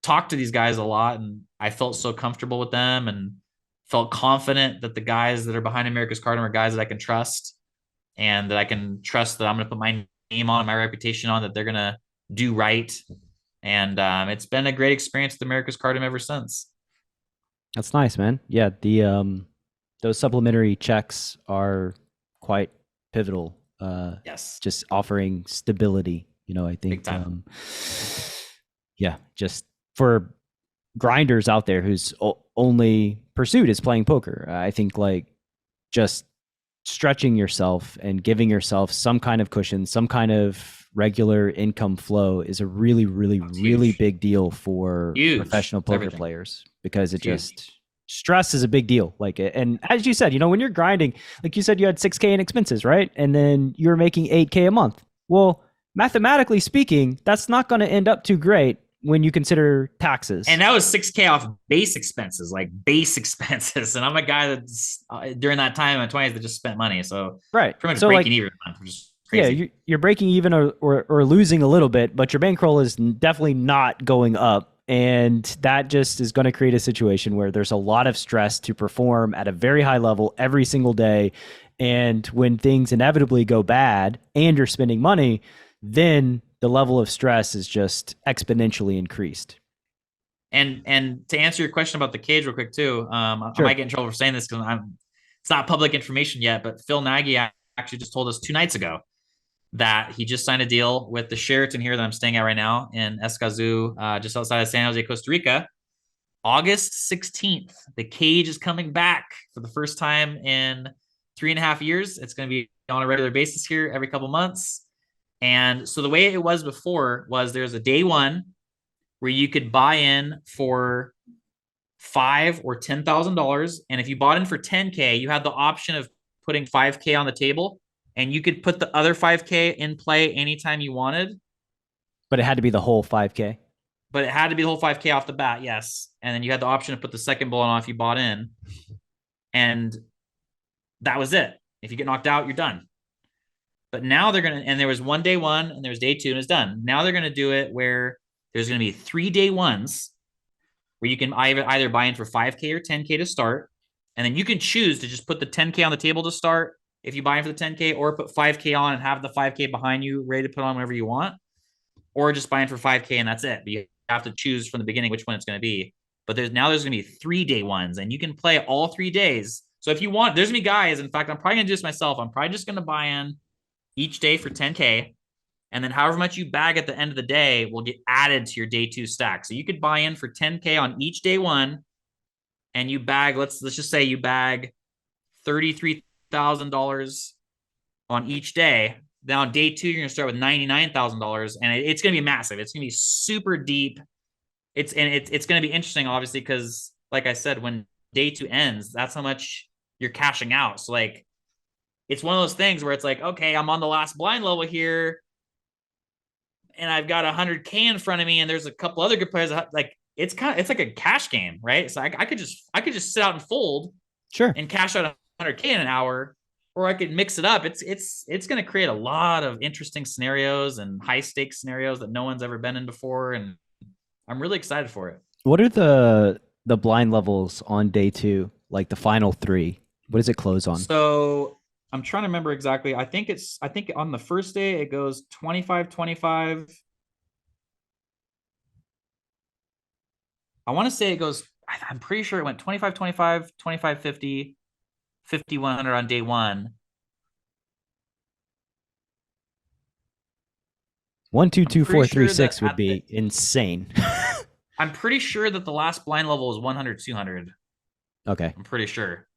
talked to these guys a lot. And I felt so comfortable with them and felt confident that the guys that are behind America's Cardroom are guys that I can trust, and that I can trust that I'm going to put my name on, my reputation on, that they're going to do right. And it's been a great experience with America's Cardroom ever since. That's nice, man. Yeah, the those supplementary checks are quite pivotal. Yes, just offering stability. I think. Big time. Yeah, just for grinders out there whose only pursuit is playing poker, I think like just stretching yourself and giving yourself some kind of cushion, some kind of regular income flow is a really, really, really big deal for professional poker players, because it just stress is a big deal. Like, and as you said, when you're grinding, like you said, you had 6K in expenses, right? And then you're making 8K a month. Well, mathematically speaking, that's not going to end up too great when you consider taxes. And that was 6K off base expenses, like base expenses. And I'm a guy that's during that time in my 20s that just spent money. So right, pretty much breaking even, which is crazy. Yeah, you're breaking even or losing a little bit, but your bankroll is definitely not going up. And that just is going to create a situation where there's a lot of stress to perform at a very high level every single day. And when things inevitably go bad and you're spending money, then the level of stress is just exponentially increased. And to answer your question about the cage real quick too, sure. I might get in trouble for saying this because it's not public information yet, but Phil Nagy actually just told us 2 nights ago that he just signed a deal with the Sheraton here that I'm staying at right now in Escazú, just outside of San Jose, Costa Rica. August 16th, the cage is coming back for the first time in 3.5 years. It's going to be on a regular basis here every couple months. And so the way it was before was there's a day one where you could buy in for $5,000 or $10,000. And if you bought in for 10K, you had the option of putting 5K on the table, and you could put the other 5K in play anytime you wanted. But it had to be the whole 5K. But it had to be the whole 5K off the bat, yes. And then you had the option to put the second bullet on if you bought in. And that was it. If you get knocked out, you're done. But now they're going to, and there was one day one and there was day two and it's done. Now they're going to do it where there's going to be 3 day ones where you can either buy in for 5K or 10K to start. And then you can choose to just put the 10K on the table to start if you buy in for the 10K, or put 5K on and have the 5K behind you ready to put on whenever you want, or just buy in for 5K and that's it. But you have to choose from the beginning which one it's going to be. But there's going to be 3 day ones and you can play all 3 days. So if you want, there's going to be guys, in fact, I'm probably going to do this myself. I'm probably just going to buy in each day for 10K, and then however much you bag at the end of the day will get added to your day 2 stack. So you could buy in for 10K on each day one, and you bag, let's just say you bag $33,000 on each day. Then on day two, you're gonna start with $99,000, and it's gonna be massive. It's gonna be super deep. It's gonna be interesting, obviously, because like I said, when day two ends, that's how much you're cashing out. So like, it's one of those things where it's like, okay, I'm on the last blind level here, and I've got 100K in front of me, and there's a couple other good players. Like, it's like a cash game, right? So I could just sit out and fold, Sure. and cash out 100K in an hour, or I could mix it up. It's going to create a lot of interesting scenarios and high stakes scenarios that no one's ever been in before, and I'm really excited for it. What are the blind levels on day two? Like the final three? What does it close on? So I'm trying to remember exactly. I think on the first day it goes 25, 25. I want to say it goes, I'm pretty sure it went 25, 25, 25, 50, 5,100 on day one. 1, 2, 2, 4, 3, Sure 6 would be insane. I'm pretty sure that the last blind level is 100, 200. Okay. I'm pretty sure.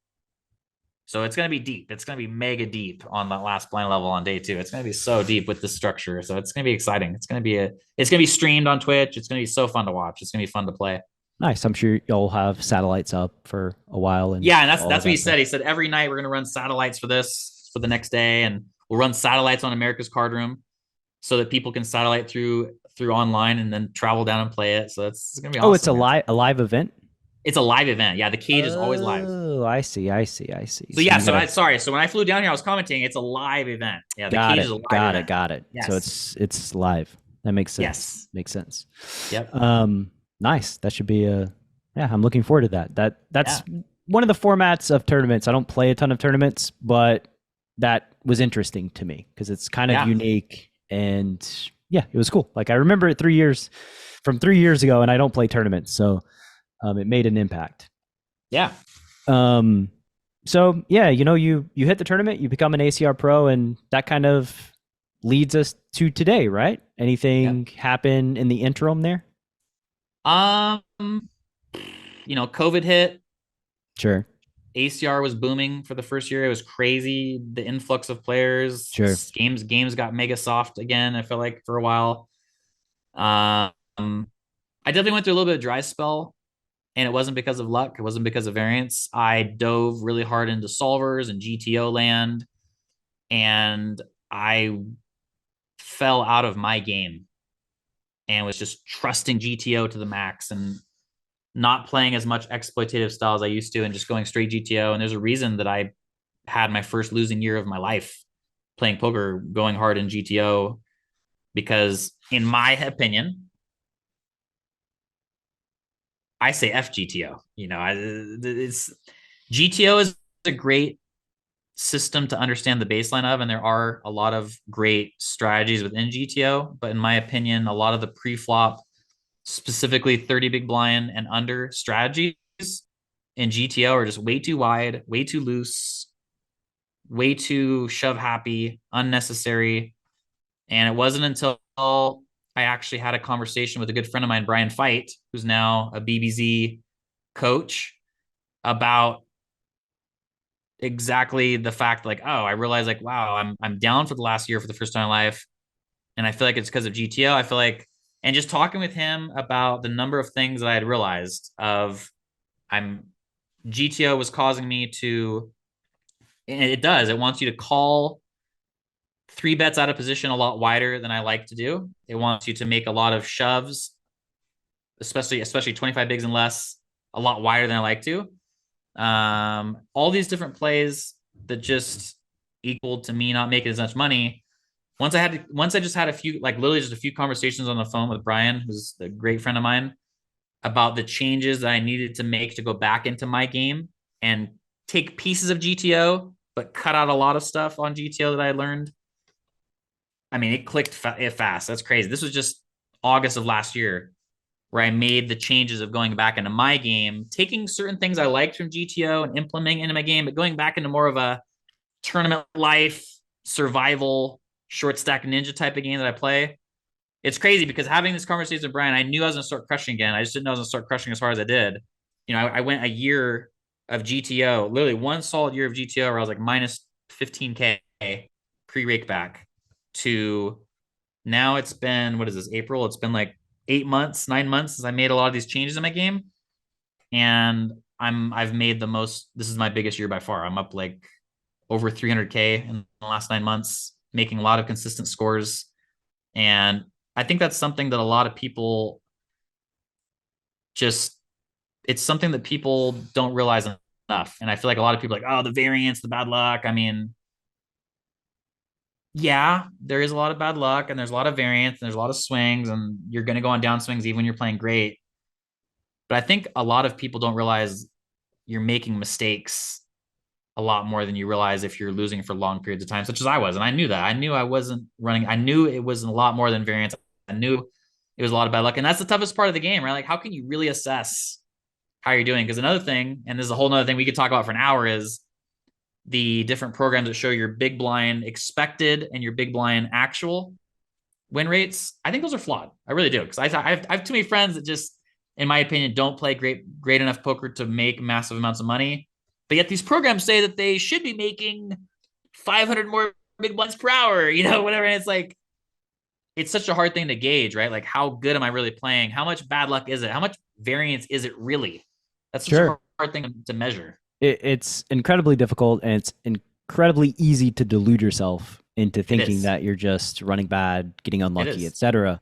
So it's going to be deep. It's going to be mega deep on that last blind level on day two. It's going to be so deep with the structure. So it's going to be exciting. It's going to be streamed on Twitch. It's going to be so fun to watch. It's going to be fun to play. Nice. I'm sure y'all have satellites up for a while. And yeah, and that's what he said. He said every night we're going to run satellites for this for the next day, and we'll run satellites on America's Cardroom so that people can satellite through online and then travel down and play it. So it's going to be awesome. Oh, it's a live event? It's a live event. Yeah, the cage is always live. Oh, I see. So yeah, so when I flew down here, I was commenting. It's a live event. Yeah, the cage is a live event. Got it. Yes. So it's live. That makes sense. Yes, makes sense. Yep. Nice. That should be I'm looking forward to that. That's one of the formats of tournaments. I don't play a ton of tournaments, but that was interesting to me because it's kind of unique, and it was cool. Like I remember it 3 years ago, and I don't play tournaments, so it made an impact. Yeah. So yeah, you hit the tournament, you become an ACR Pro, and that kind of leads us to today, right? Anything happen in the interim there? COVID hit. Sure. ACR was booming for the first year. It was crazy. The influx of players. Sure. Games got mega soft again, I felt like, for a while. I definitely went through a little bit of dry spell, and it wasn't because of luck. It wasn't because of variance. I dove really hard into solvers and GTO land, and I fell out of my game and was just trusting GTO to the max and not playing as much exploitative style as I used to and just going straight GTO. And there's a reason that I had my first losing year of my life playing poker, going hard in GTO, because in my opinion, I say F GTO. GTO is a great system to understand the baseline of, and there are a lot of great strategies within GTO. But in my opinion, a lot of the pre-flop, specifically 30 big blind and under strategies in GTO are just way too wide, way too loose, way too shove happy, unnecessary. And it wasn't until I actually had a conversation with a good friend of mine, Brian Fight, who's now a BBZ coach, about exactly the fact, like, I realized, like, wow, I'm down for the last year for the first time in life. And I feel like it's because of GTO. I feel like, and just talking with him about the number of things that I had realized GTO was causing me to, and it wants you to call 3 bets out of position a lot wider than I like to do. It wants you to make a lot of shoves, especially 25 bigs and less, a lot wider than I like to. All these different plays that just equaled to me not making as much money. Once I just had a few, like literally just a few conversations on the phone with Brian, who's a great friend of mine, about the changes that I needed to make to go back into my game and take pieces of GTO, but cut out a lot of stuff on GTO that I learned. I mean, it clicked fast. That's crazy. This was just August of last year where I made the changes of going back into my game, taking certain things I liked from GTO and implementing into my game, but going back into more of a tournament life, survival, short stack ninja type of game that I play. It's crazy because having this conversation with Brian, I knew I was going to start crushing again. I just didn't know I was going to start crushing as hard as I did. I went a year of GTO, literally one solid year of GTO where I was like minus 15K pre-rake back to now it's been, what is this, April? It's been like 8 months, 9 months since I made a lot of these changes in my game. And I've made the most, this is my biggest year by far. I'm up like over 300K in the last 9 months, making a lot of consistent scores. And I think that's something that a lot of people just, it's something that people don't realize enough. And I feel like a lot of people are like, oh, the variance, the bad luck. I mean, yeah, there is a lot of bad luck and there's a lot of variance and there's a lot of swings and you're going to go on down swings even when you're playing great. But I think a lot of people don't realize you're making mistakes a lot more than you realize if you're losing for long periods of time, such as I was. And I knew that. I knew I wasn't running. I knew it was a lot more than variance. I knew it was a lot of bad luck. And that's the toughest part of the game, right? Like, how can you really assess how you're doing? Because another thing, and this is a whole nother thing we could talk about for an hour, is the different programs that show your big blind expected and your big blind actual win rates. I think those are flawed. I really do. Because I have too many friends that just, in my opinion, don't play great enough poker to make massive amounts of money. But yet these programs say that they should be making 500 more big blinds per hour, whatever. And it's like, it's such a hard thing to gauge, right? Like, how good am I really playing? How much bad luck is it? How much variance is it really? That's such a hard thing to measure. It's incredibly difficult, and it's incredibly easy to delude yourself into thinking that you're just running bad, getting unlucky, etc.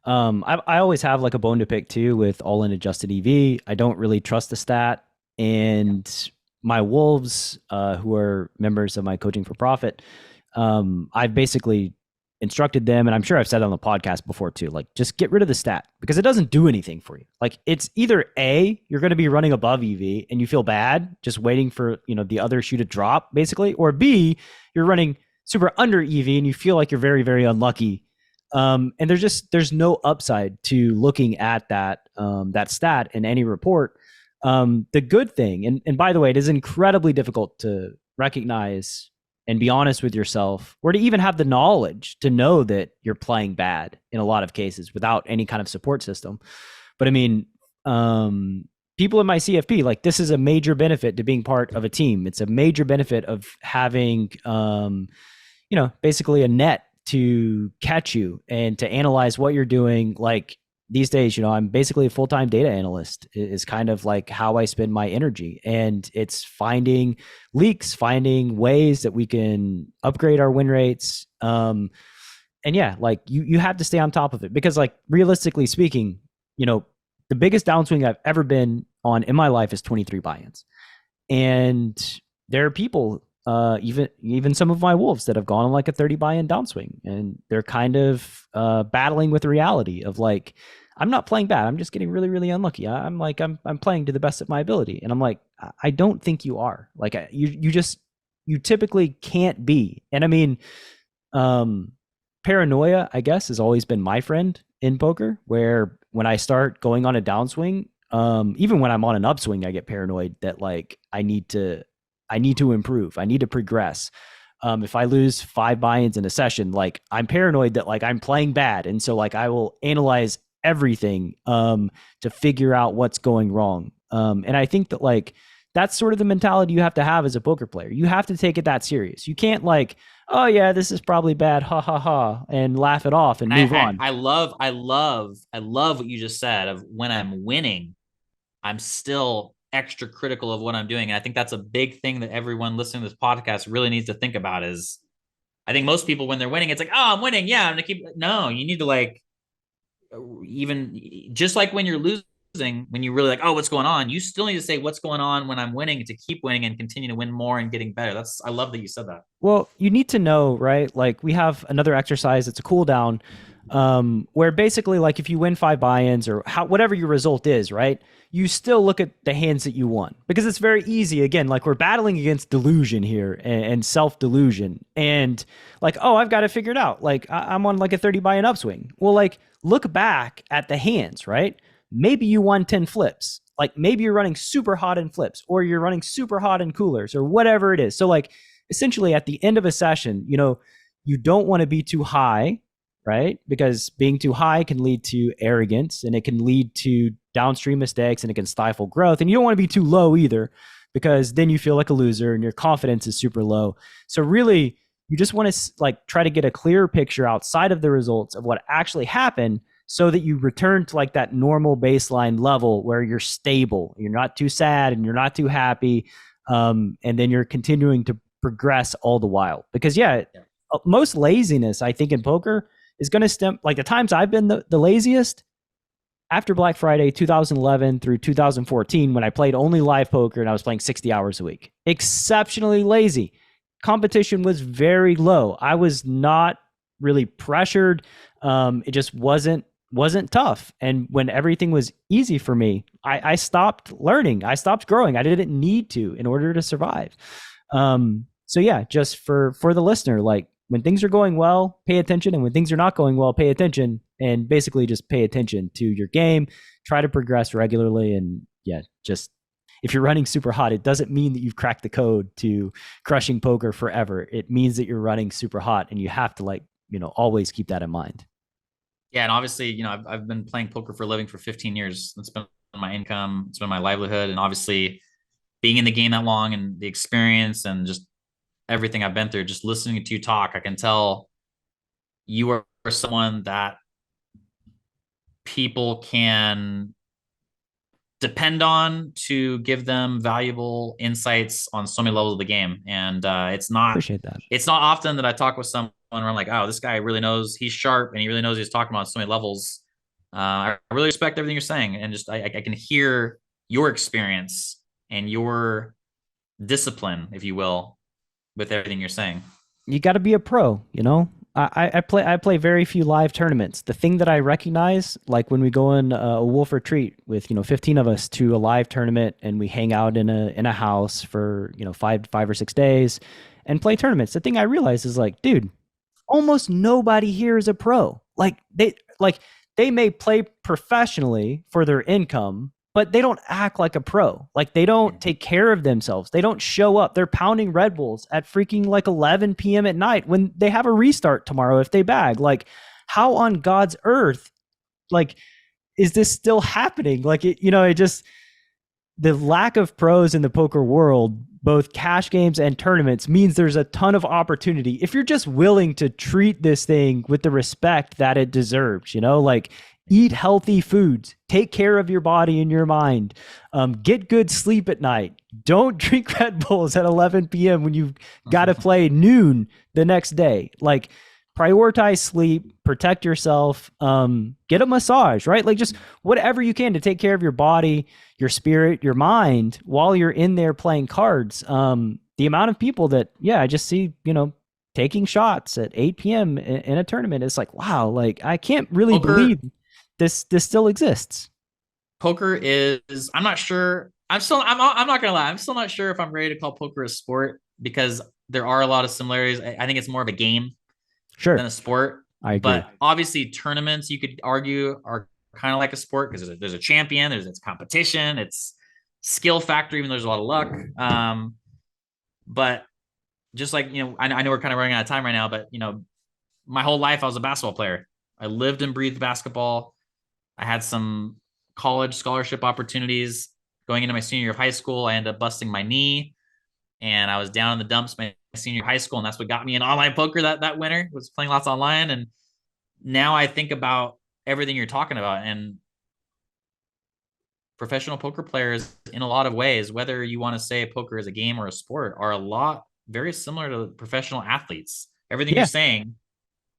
I always have like a bone to pick too with all-in adjusted EV. I don't really trust the stat, and my wolves, who are members of my Coaching for Profit, I've basically instructed them, and I'm sure I've said it on the podcast before too, like, just get rid of the stat because it doesn't do anything for you. Like, it's either A, you're going to be running above EV and you feel bad just waiting for, the other shoe to drop basically, or B, you're running super under EV and you feel like you're very, very unlucky. And there's no upside to looking at that stat in any report. The good thing, and by the way, it is incredibly difficult to recognize and be honest with yourself, or to even have the knowledge to know that you're playing bad in a lot of cases without any kind of support system. But I mean, people in my CFP, like, this is a major benefit to being part of a team. It's a major benefit of having, basically a net to catch you and to analyze what you're doing. Like, these days, I'm basically a full-time data analyst is kind of like how I spend my energy. And it's finding leaks, finding ways that we can upgrade our win rates. And yeah, like you have to stay on top of it because, like, realistically speaking, the biggest downswing I've ever been on in my life is 23 buy-ins. And there are people, even some of my wolves, that have gone on like a 30 buy-in downswing, and they're kind of battling with the reality of like, I'm not playing bad. I'm just getting really, really unlucky. I'm playing to the best of my ability. And I'm like, I don't think you are. Like, you typically can't be. And I mean, paranoia, I guess, has always been my friend in poker, where when I start going on a downswing, even when I'm on an upswing, I get paranoid that like, I need to improve. I need to progress. If I lose 5 buy-ins in a session, like, I'm paranoid that like I'm playing bad. And so like, I will analyze everything to figure out what's going wrong. And I think that like, that's sort of the mentality you have to have as a poker player. You have to take it that serious. You can't like, oh yeah, this is probably bad, ha ha ha, and laugh it off and move on. I love what you just said of when I'm winning, I'm still extra critical of what I'm doing. And I think that's a big thing that everyone listening to this podcast really needs to think about is, I think most people, when they're winning, it's like, oh, I'm winning. Yeah, I'm gonna keep. No, you need to like, even just like when you're losing, when you really like, oh, what's going on? You still need to say what's going on when I'm winning to keep winning and continue to win more and getting better. I love that you said that. Well, you need to know, right? Like, we have another exercise. It's a cool down, where basically like, if you win 5 buy-ins or whatever your result is, right? You still look at the hands that you won, because it's very easy. Again, like, we're battling against delusion here and self-delusion, and like, oh, I've got it figured out. Like, I'm on like a 30 buy-in upswing. Well, like, look back at the hands, right? Maybe you won 10 flips. Like, maybe you're running super hot in flips, or you're running super hot in coolers, or whatever it is. So like, essentially at the end of a session, you don't want to be too high right? Because being too high can lead to arrogance, and it can lead to downstream mistakes, and it can stifle growth. And you don't want to be too low either, because then you feel like a loser and your confidence is super low. So really, you just want to like try to get a clear picture outside of the results of what actually happened, so that you return to like that normal baseline level where you're stable, you're not too sad and you're not too happy, and then you're continuing to progress all the while. Because most laziness, I think, in poker is going to stem, like the times I've been the laziest, after Black Friday 2011 through 2014, when I played only live poker and I was playing 60 hours a week. Exceptionally lazy. Competition was very low. I was not really pressured. It just wasn't tough. And when everything was easy for me, I stopped learning. I stopped growing. I didn't need to in order to survive. So yeah, just for the listener, like when things are going well, pay attention. And when things are not going well, pay attention, and basically just pay attention to your game, try to progress regularly. And just if you're running super hot, it doesn't mean that you've cracked the code to crushing poker forever. It means that you're running super hot, and you have to always keep that in mind. Yeah. And obviously, I've been playing poker for a living for 15 years. It's been my income. It's been my livelihood. And obviously being in the game that long and the experience and just everything I've been through, just listening to you talk, I can tell you are someone that people can depend on to give them valuable insights on so many levels of the game. And it's not often that I talk with someone where I'm like, oh, this guy really knows, he's sharp and he really knows he's talking about so many levels. I really respect everything you're saying, and just I can hear your experience and your discipline, if you will, with everything you're saying. You got to be a pro, I play very few live tournaments. The thing that I recognize, like when we go in a wolf retreat with 15 of us to a live tournament, and we hang out in a house for 5 or 6 days and play tournaments. The thing I realize is like, dude, almost nobody here is a pro. They may play professionally for their income, but they don't act like a pro. Like they don't take care of themselves. They don't show up. They're pounding Red Bulls at freaking like 11 p.m. at night when they have a restart tomorrow if they bag. Like, how on God's earth, like, is this still happening? Like, it just, the lack of pros in the poker world, both cash games and tournaments, means there's a ton of opportunity if you're just willing to treat this thing with the respect that it deserves. Like, eat healthy foods, take care of your body and your mind, get good sleep at night. Don't drink Red Bulls at 11 p.m. when you've got to play noon the next day. Like, prioritize sleep, protect yourself, get a massage, right? Like, just whatever you can to take care of your body, your spirit, your mind while you're in there playing cards. The amount of people that, I just see, taking shots at 8 p.m. in a tournament, it's like, wow, like I can't really believe this still exists. Poker is, I'm not sure. I'm not gonna lie. I'm still not sure if I'm ready to call poker a sport, because there are a lot of similarities. I think it's more of a game than a sport. I agree. But obviously tournaments, you could argue, are kind of like a sport, because there's a champion, it's competition, it's skill factor, even though there's a lot of luck. But just like, I know we're kind of running out of time right now, but my whole life I was a basketball player. I lived and breathed basketball. I had some college scholarship opportunities going into my senior year of high school. I ended up busting my knee, and I was down in the dumps my senior year of high school. And that's what got me in online poker that winter, was playing lots online. And now I think about everything you're talking about, and professional poker players, in a lot of ways, whether you want to say poker is a game or a sport, are a lot very similar to professional athletes. Everything you're saying,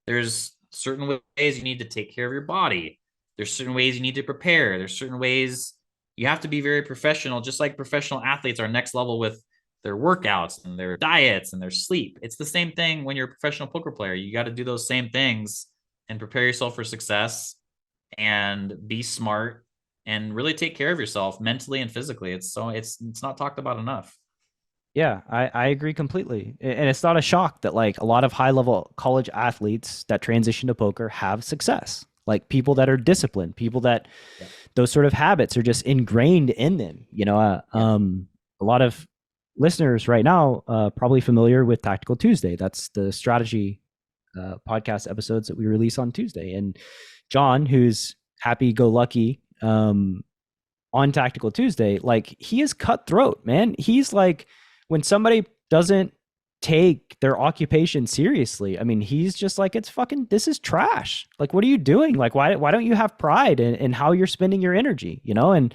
there's certain ways you need to take care of your body. There's certain ways you need to prepare. There's certain ways you have to be very professional, just like professional athletes are next level with their workouts and their diets and their sleep. It's the same thing when you're a professional poker player. You got to do those same things and prepare yourself for success and be smart and really take care of yourself mentally and physically. It's not talked about enough. Yeah, I agree completely. And it's not a shock that like a lot of high level college athletes that transition to poker have success. Like people that are disciplined, people that those sort of habits are just ingrained in them. A lot of listeners right now probably familiar with Tactical Tuesday. That's the strategy podcast episodes that we release on Tuesday. And John, who's happy go lucky on Tactical Tuesday, like he is cutthroat, man. He's like, when somebody doesn't take their occupation seriously, I mean, he's just like, it's fucking, this is trash. Like, what are you doing? Like, why don't you have pride in how you're spending your energy, you know? And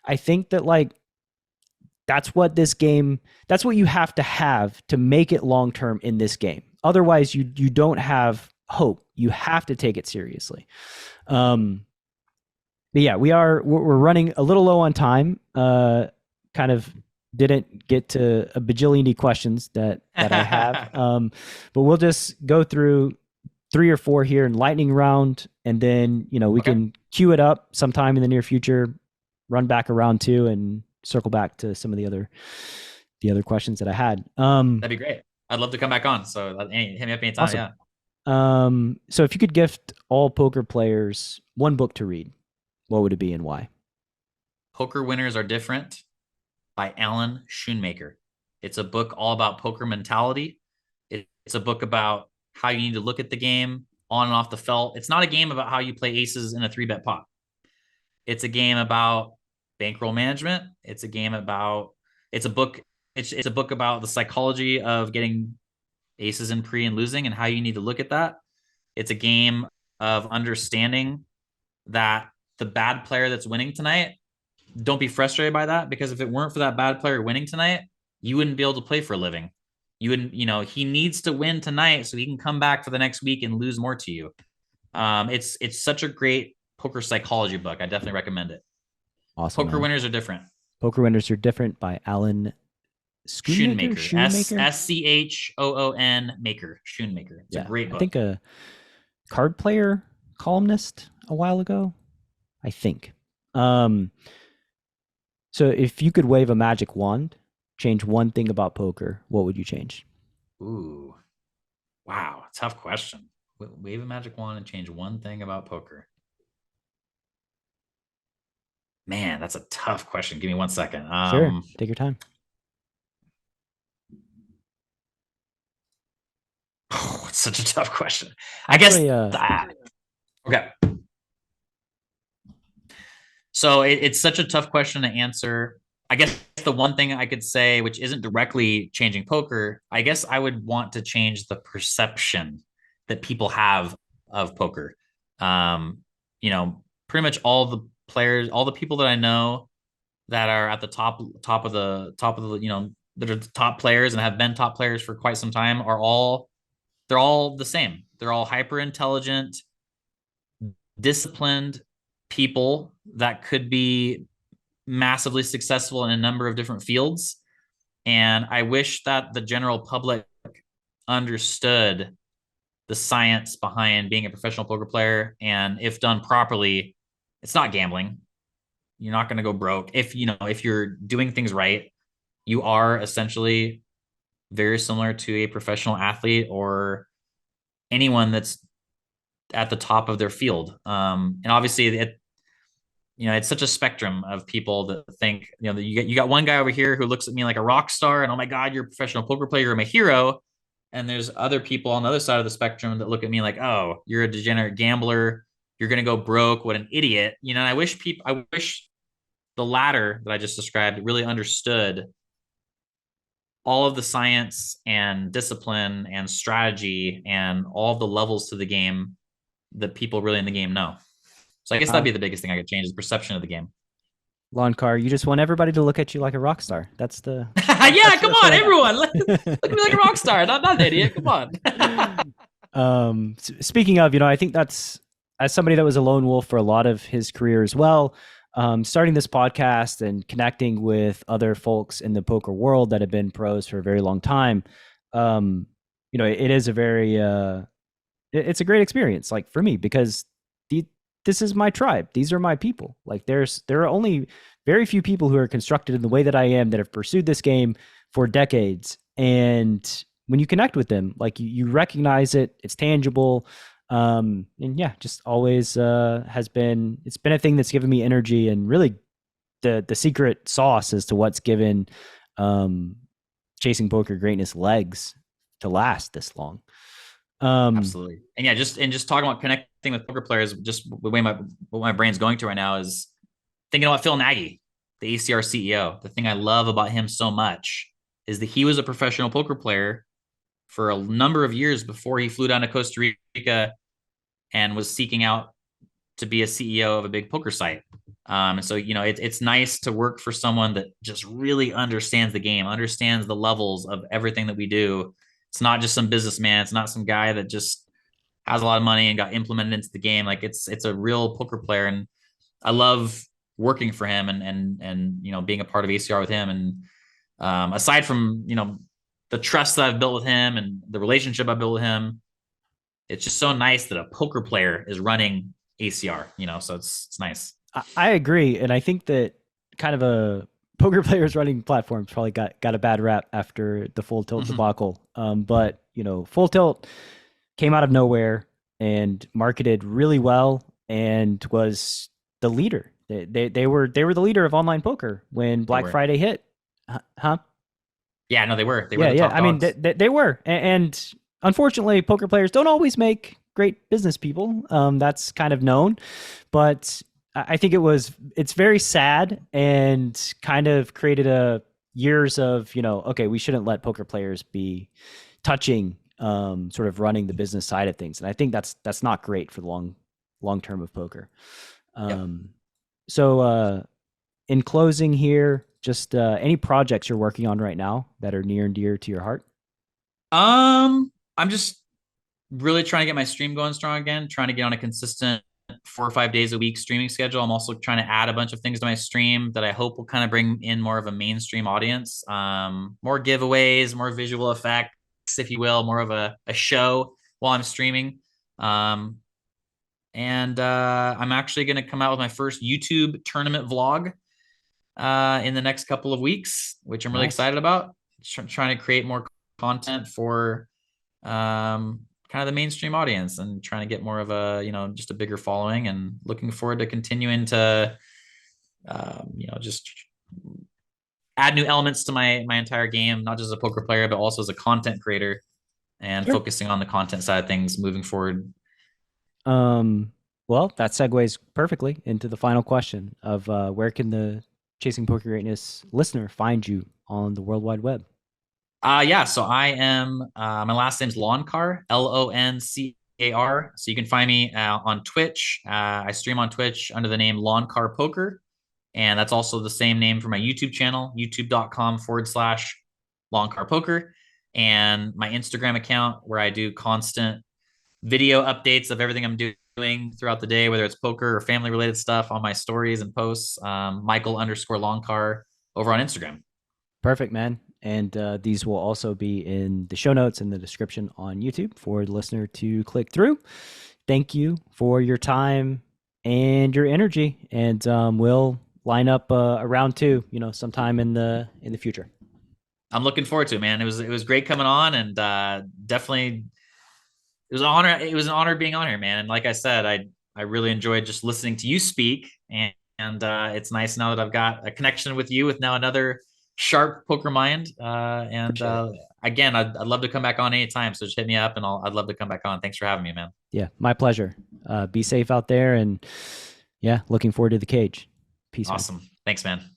I think that like, that's what you have to make it long term in this game. Otherwise, you don't have hope. You have to take it seriously. But yeah, we're running a little low on time. Kind of didn't get to a bajillion questions that I have. But we'll just go through 3 or 4 here in lightning round, and then we can queue it up sometime in the near future, run back around 2, and circle back to some of the other questions that I had. That'd be great. I'd love to come back on. So hit me up anytime. Awesome. Yeah. So if you could gift all poker players one book to read, what would it be and why? Poker Winners Are Different by Alan Schoonmaker. It's a book all about poker mentality. It's a book about how you need to look at the game on and off the felt. It's not a game about how you play aces in a 3-bet pot. It's a game about bankroll management. It's a book about the psychology of getting aces in pre and losing and how you need to look at that. It's a game of understanding that the bad player that's winning tonight, don't be frustrated by that, because if it weren't for that bad player winning tonight, you wouldn't be able to play for a living. You wouldn't, he needs to win tonight so he can come back for the next week and lose more to you. It's such a great poker psychology book. I definitely recommend it. Awesome. Poker Winners Are Different. Poker Winners Are Different by Alan Schoonmaker. Schoon Maker. Schoonmaker. It's a great book. I think a card player columnist a while ago, I think. So if you could wave a magic wand, change one thing about poker, what would you change? Ooh, wow, tough question. Wave a magic wand and change one thing about poker. Man, that's a tough question. Give me 1 second. Sure, take your time. Oh, it's such a tough question. Actually, okay. So it's such a tough question to answer. I guess the one thing I could say, which isn't directly changing poker, I guess I would want to change the perception that people have of poker. Pretty much all the players, all the people that I know that are at the top of the that are the top players and have been top players for quite some time they're all the same. They're all hyper intelligent, disciplined people that could be massively successful in a number of different fields. And I wish that the general public understood the science behind being a professional poker player. And if done properly, it's not gambling. You're not going to go broke. If you're doing things right, you are essentially very similar to a professional athlete or anyone that's at the top of their field. And obviously it's such a spectrum of people that think, you got one guy over here who looks at me like a rock star and, oh my God, you're a professional poker player, you're my hero. And there's other people on the other side of the spectrum that look at me like, oh, you're a degenerate gambler, you're going to go broke, what an idiot. I wish the latter that I just described really understood all of the science and discipline and strategy and all of the levels to the game that people really in the game know. So I guess that'd be the biggest thing I could change is perception of the game. Loncar, you just want everybody to look at you like a rock star. That's the come on, everyone. Look at me like a rock star, not an idiot. Come on. Speaking of, I think that's, as somebody that was a lone wolf for a lot of his career as well, starting this podcast and connecting with other folks in the poker world that have been pros for a very long time, it is a very, it's a great experience, like for me, because this is my tribe. These are my people. Like there are only very few people who are constructed in the way that I am that have pursued this game for decades. And when you connect with them, like you recognize it, it's tangible. And yeah, just always it's been a thing that's given me energy and really the secret sauce as to what's given Chasing Poker Greatness legs to last this long. Absolutely. And yeah, just talking about connecting with poker players, just the way what my brain's going to right now is thinking about Phil Nagy, the ACR CEO. The thing I love about him so much is that he was a professional poker player for a number of years before he flew down to Costa Rica and was seeking out to be a CEO of a big poker site. And so, it's nice to work for someone that just really understands the game, understands the levels of everything that we do. It's not just some businessman. It's not some guy that just has a lot of money and got implemented into the game. Like it's a real poker player. And I love working for him and being a part of ACR with him. And aside from, the trust that I've built with him and the relationship I built with him, it's just so nice that a poker player is running ACR, so it's nice. I agree, and I think that kind of a poker players running platforms probably got a bad rap after the Full Tilt debacle. But Full Tilt came out of nowhere and marketed really well and was the leader. They were the leader of online poker when Black Friday hit. Huh? Yeah, no, they were. They were the top dogs. I mean, they were, and unfortunately, poker players don't always make great business people. That's kind of known, but I think it's very sad and kind of created a years of, okay, we shouldn't let poker players be touching, sort of running the business side of things. And I think that's not great for the long term of poker. So in closing here, just any projects you're working on right now that are near and dear to your heart? I'm just really trying to get my stream going strong again, trying to get on a consistent 4 or 5 days a week streaming schedule. I'm also trying to add a bunch of things to my stream that I hope will kind of bring in more of a mainstream audience, more giveaways, more visual effects, if you will, more of a show while I'm streaming. And I'm actually going to come out with my first YouTube tournament vlog in the next couple of weeks, which I'm really excited about. Trying to create more content for kind of the mainstream audience and trying to get more of a, just a bigger following, and looking forward to continuing to, just add new elements to my entire game, not just as a poker player, but also as a content creator, and focusing on the content side of things moving forward. Well, that segues perfectly into the final question of where can the Chasing Poker Greatness listener find you on the World Wide Web? So I am, my last name's Loncar, Loncar. So you can find me on Twitch. I stream on Twitch under the name Loncar Poker. And that's also the same name for my YouTube channel, youtube.com/Loncar Poker. And my Instagram account, where I do constant video updates of everything I'm doing throughout the day, whether it's poker or family related stuff on my stories and posts, Michael_Loncar over on Instagram. Perfect, man. And these will also be in the show notes and the description on YouTube for the listener to click through. Thank you for your time and your energy. And we'll line up a round two, sometime in the future. I'm looking forward to it, man. It was great coming on, and definitely it was an honor. It was an honor being on here, man. And like I said, I really enjoyed just listening to you speak, and it's nice now that I've got a connection with you with now another sharp poker mind. Again, I'd love to come back on anytime. So just hit me up, and I'd love to come back on. Thanks for having me, man. Yeah, my pleasure. Be safe out there, and looking forward to the cage. Peace. Awesome. Man. Thanks, man.